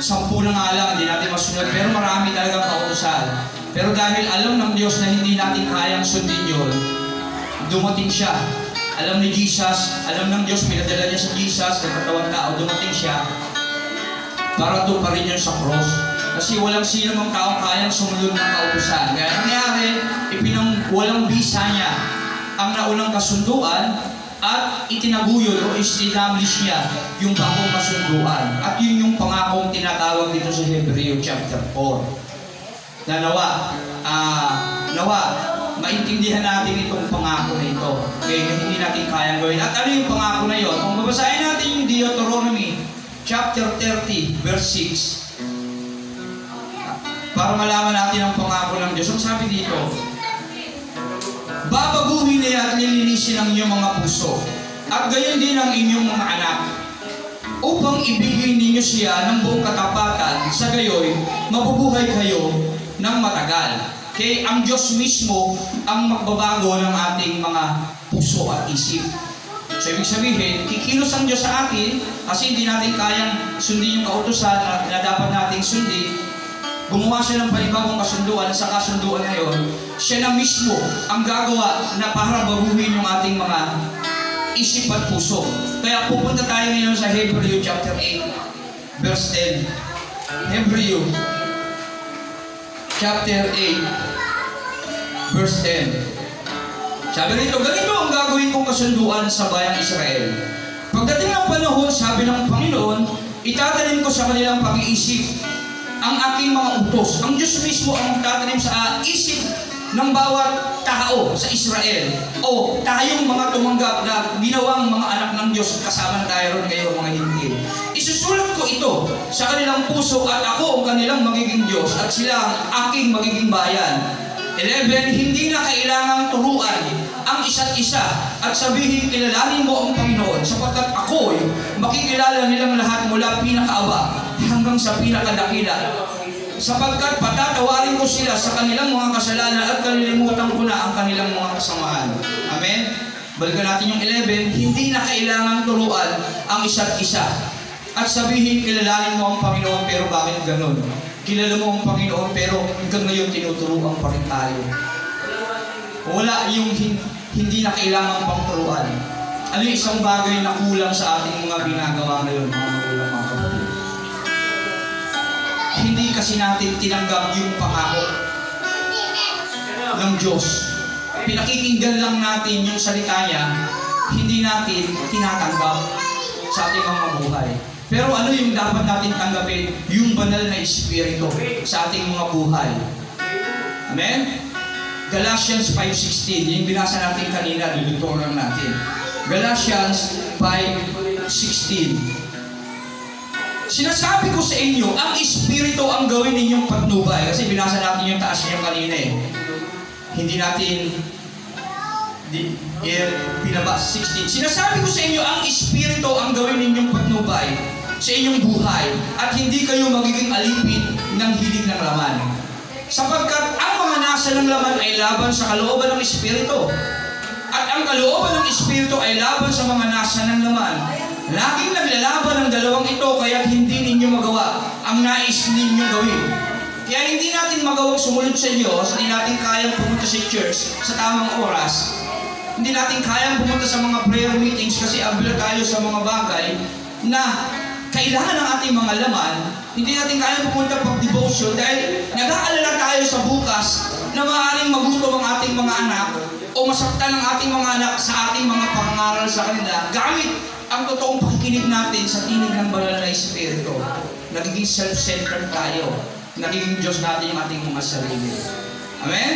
10 na nga lang, hindi natin masunod, pero marami talagang kautosan. Pero dahil alam ng Diyos na hindi natin kayang sundin yun, dumating siya Alam ni Jesus, alam ng Diyos, pinadala niya sa Jesus, nagkatawang tao, dumating siya para tuparin yun sa cross. Kasi walang sino mang taong kayang sumunod ng kautusan. Kaya nangyari, walang bisa niya ang naunang kasunduan at itinaguyod o establish niya yung bagong kasunduan. At yun yung pangakong tinatawag dito sa Hebreo chapter 4. Na nawa, maintindihan natin itong pangako na ito. Okay, hindi natin kayang gawin. At ano yung pangako na yun? Kung babasahin natin yung Deuteronomy chapter 30, verse 6, para malaman natin ang pangako ng Diyos. Ang sabi dito, babaguhin niya at nilinisin ang inyong mga puso, at gayon din ang inyong mga anak, upang ibigay ninyo siya ng buong katapatan, sa gayoy, mabubuhay kayo ng matagal. Kaya ang Diyos mismo ang magbabago ng ating mga puso at isip. So, ibig sabihin, kikilos ang Diyos sa atin kasi hindi natin kayang sundin yung kautusan na dapat nating sundin. Gumawa siya ng panibagong kasunduan, sa kasunduan na yun, siya na mismo ang gagawa na para baguhin yung ating mga isip at puso. Kaya pupunta tayo ngayon sa Hebreo chapter 8, verse 10. Hebreo chapter 8, verse 10. Sabi rito, ganito ang gagawin kong kasunduan sa bayang Israel. Pagdating ng panahon, sabi ng Panginoon, itatanim ko sa kanilang pag-iisip ang aking mga utos. Ang Diyos mismo ang magtatanim sa isip ng bawat tao sa Israel. O tayong mga tumanggap na ginawang mga anak ng Diyos, kasama na tayo ron ngayon mga hindi. Isusulat ko ito sa kanilang puso at ako ang kanilang magiging Diyos at sila ang aking magiging bayan. 11, hindi na kailangang turuan ang isa't isa at sabihin kilalanin mo ang Panginoon sapagkat ako'y makikilala nilang lahat mula pinakaaba hanggang sa pinakadakila. Sapagkat patatawarin ko sila sa kanilang mga kasalanan at kalilimutan ko na ang kanilang mga kasamaan. Amen? Balikan natin yung 11, hindi na kailangang turuan ang isa't isa at sabihin kilalanin mo ang Panginoon, pero bakit ganun? Kilala mo ang Panginoon pero hanggang ngayon tinuturuan pa rin tayo. Wala yung hindi na kailangan pang turuan. Ano yung isang bagay na kulang sa ating mga ginagawa ngayon, mga magulang, mga kapatid? Hindi kasi natin tinanggap yung pangako ng Diyos. Pinakikinggan lang natin yung salita niya, hindi natin tinatanggap sa ating mga buhay. Pero ano yung dapat natin tanggapin? Yung banal na Espiritu sa ating mga buhay. Amen? Galatians 5:16, yung binasa natin kanina, duduturan natin. Galatians 5:16. Sinasabi ko sa inyo, ang Espiritu ang gawin ninyong patnubay. Kasi binasa natin yung taas niyo kanina eh. Hindi natin pinabas 16. Sinasabi ko sa inyo, ang Espiritu ang gawin ninyong patnubay sa inyong buhay at hindi kayo magiging alipin ng hilig ng laman. Sapagkat ang mga nasa ng laman ay laban sa kalooban ng Espiritu at ang kalooban ng Espiritu ay laban sa mga nasa ng laman. Laging naglalaban ang dalawang ito kaya hindi ninyo magawa ang nais ninyong gawin. Kaya hindi natin magawang sumunod sa Diyos, hindi natin kayang pumunta sa church sa tamang oras, hindi natin kayang pumunta sa mga prayer meetings kasi abla tayo sa mga bagay na kailangan ng ating mga laman. Hindi natin kayang pumunta pag-devotion dahil nag-aalala tayo sa bukas na maaaring magutom ang ating mga anak o masaktan ang ating mga anak sa ating mga pangaral sa kanila gamit ang totoong pakikinig natin sa tinig ng banal na Espiritu. Nagiging self-centered tayo. Nagiging Diyos natin yung ating mga sarili. Amen?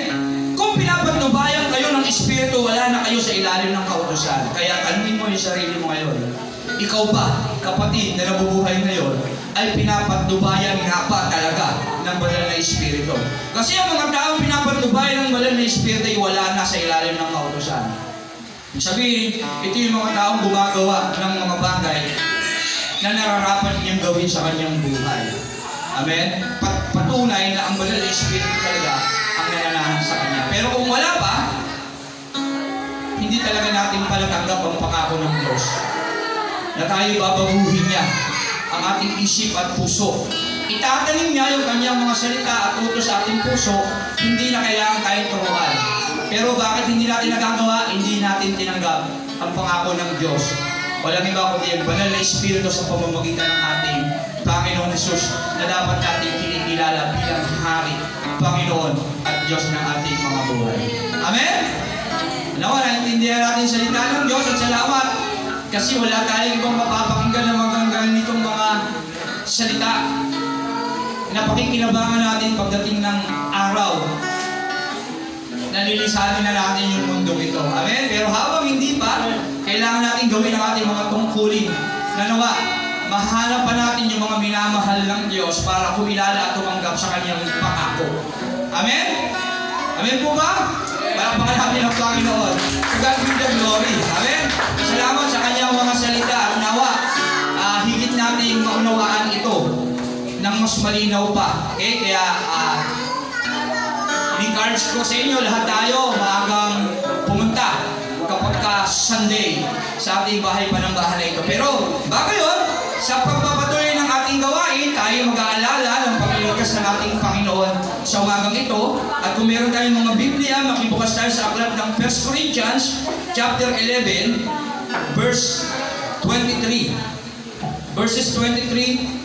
Kung pinapatnubayan kayo ng Espiritu, wala na kayo sa ilalim ng kautusan. Kaya tanungin mo yung sarili mo ngayon. Ikaw ba, kapatid na nabubuhay ngayon, ay pinapatnubayan nga ba talaga ng banal na Espiritu? Kasi ang mga taong pinapatnubayan ng banal na Espiritu ay wala na sa ilalim ng kautusan. Sabihin, ito yung mga taong gumagawa ng mga bagay na nararapat niyang gawin sa kanyang buhay. Amen? Patunay na ang banal na Espiritu talaga ang nananahan sa kanya. Pero kung wala pa, hindi talaga natin palatanggap ang pangako ng Diyos na tayo babaguhin niya ang ating isip at puso. Itatanim niya yung kanyang mga salita at utos sa ating puso, hindi na kailangan tayong turuan. Pero bakit hindi natin nagagawa? Hindi natin tinanggap ang pangako ng Diyos. Walang iba kundi ang banal na Espiritu sa pamamagitan ng ating Panginoong Hesus na dapat natin kinikilala bilang Hari, Panginoon at Diyos ng ating mga buhay. Amen? Nawa, naintindihan natin salita ng Diyos at salamat kasi wala tayong ibang mapapakinggan na maganggang nitong mga salita na pakikinabangan natin pagdating ng araw na lilisanin na natin yung mundo ito. Amen? Pero habang hindi pa, kailangan natin gawin ang ating mga tungkulin na nawa, mahanap pa natin yung mga minamahal ng Diyos para kumilala at tumanggap sa kanyang pangako. Amen? Amen po ba? Palakpakan natin ang Panginoon. To God be the glory. Amen? Salamat sa kanyang mga salita at nawa, higit nating maunawaan ito ng mas malinaw pa. Okay? Kaya, encourage ko sa inyo, lahat tayo maagang pumunta kapag ka Sunday sa ating bahay panambahan na ito. Pero bago yun, sa pagpapatuloy ng ating gawain, tayo mag-aalala ng pagliligtas ng ating Panginoon sa umagang ito. At kung meron tayong mga Biblia, makibukas tayo sa aklat ng 1 Corinthians chapter 11, verse 23. Verses 23.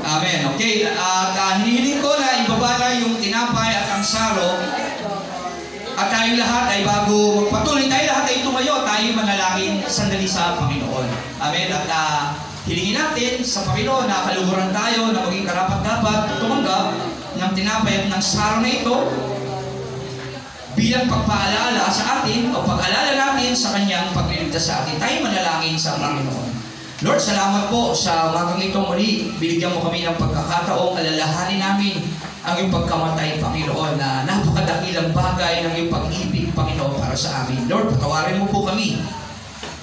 Amen. Okay. At hinihiling ko na ibaba na yung tinapay at ang saro. At tayong lahat ay bago magpatuloy, tayo lahat ay tumayo, tayo manalangin sandali sa Panginoon. Amen. At hilingin natin sa Panginoon na kaluguran tayo na maging karapat-dapat tumanggap ng tinapay at ng saro na ito bilang pagpaalala sa atin o pag-alala natin sa kanyang pagliligtas sa atin. Tayo manalangin sa Panginoon. Lord, salamat po sa umagang ito muli. Binigyan mo kami ng pagkakataong alalahanin namin ang iyong pagkamatay, Panginoon, na napakadakilang bagay ng iyong pag-ibig, Panginoon, para sa amin. Lord, patawarin mo po kami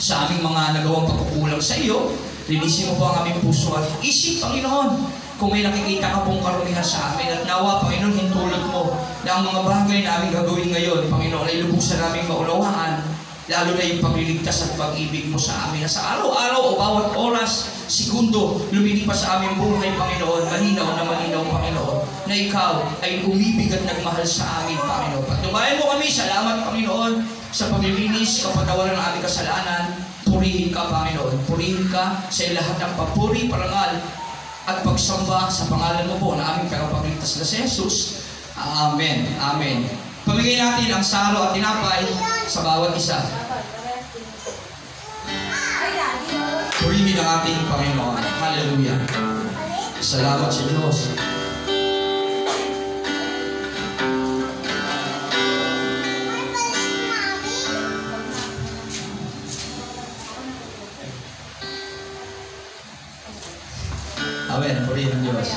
sa aming mga nagawang pagkukulang sa iyo. Linisin mo po ang aming puso at isip, Panginoon, kung may nakikita ka pong karumihan sa amin. At nawa, Panginoon, hintulot mo na ang mga bagay na aming gagawin ngayon, Panginoon, ay lubusan namin maunawaan, lalo na yung pagliligtas at pag-ibig mo sa amin na sa araw-araw o bawat oras, segundo, lumilipas sa aming buhay, Panginoon, malinaw na malinaw, Panginoon, na ikaw ay umibig at nagmahal sa amin, Panginoon. Patubayan mo kami, salamat, Panginoon, sa paglilinis, kapatawaran ng aming kasalanan. Purihin ka, Panginoon. Purihin ka sa lahat ng papuri, parangal, at pagsamba sa pangalan mo po na aming tagapagligtas na si Jesus. Amen. Amen. Pamigay natin ang saro at tinapay sa bawat isa. Purihin ang ating Panginoon. Hallelujah. Salamat sa Diyos. Amen. Purihin ang Diyos.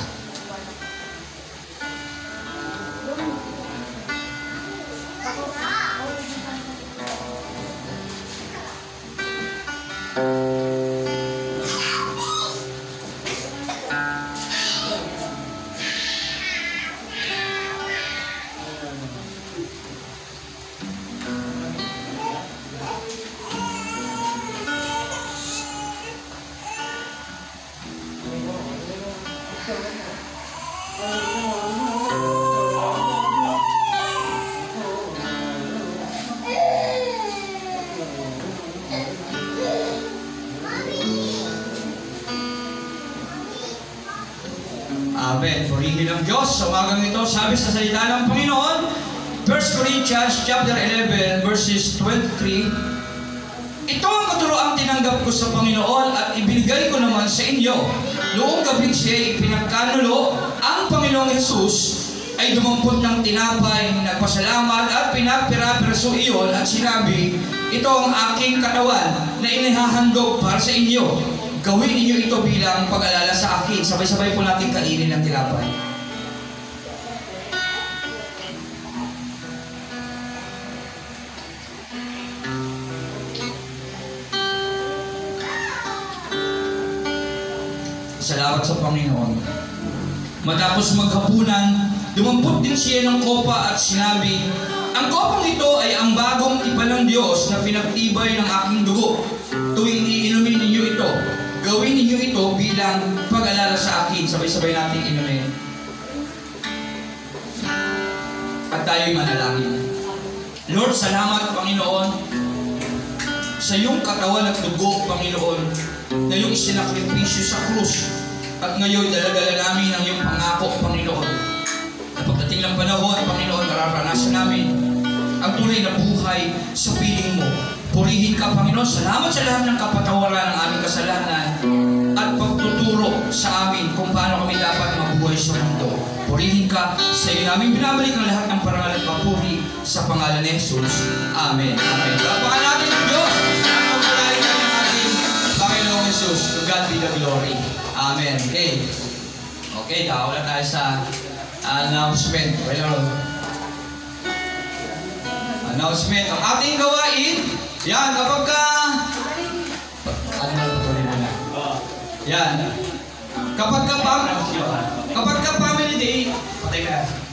Amen. Purihin ang Diyos sa umagang ito. Sabi sa salita ng Panginoon, 1 Corinthians chapter 11 verses 23, ito ang katuroang tinanggap ko sa Panginoon at ibinigay ko naman sa inyo. Noong gabing siya ipinagkanulo, ang Panginoong Hesus ay dumampot ng tinapay, nagpasalamat at pinapira-piraso iyon at sinabi, ito ang aking katawan na inihahandog para sa inyo. Gawin ninyo ito bilang pag-alala sa akin. Sabay-sabay po natin kainin ng tinapay. Salamat sa Panginoon. Matapos maghapunan, dumampot din siya ng kopa at sinabi, ang kopang ito ay ang bagong tipan ng Diyos na pinagtibay ng aking dugo. Tuwing iinumin ninyo ito, gawin ninyo ito bilang pag-alala sa akin. Sabay-sabay natin inumin. At tayo'y manalangin. Lord, salamat, Panginoon, sa iyong katawan at dugo, Panginoon, na iyong isinakripisyo sa krus. At ngayon, daladala namin ang iyong pangako, Panginoon. Na pagdating ng panahon, Panginoon, nararanasan namin ang tunay na buhay sa piling mo. Purihin ka, Panginoon. Salamat sa lahat ng kapatawaran ng aming kasalanan at pagtuturo sa amin kung paano kami dapat mabuhay sa mundo. Purihin ka. Sa iyo namin binabalik ang lahat ng parangal at papuri sa pangalan ni Jesus. Amen. Amen. Palapakan natin ang Diyos at pagpalain ng ating Panginoong Jesus. To God be the glory. Amen. Okay. Okay, tawag na tayo sa announcement. Announcement. Ang ating gawain, yan, kapag ka... Ano na tutuloy mo na? Yan. Kapag ka family day, patay ka na.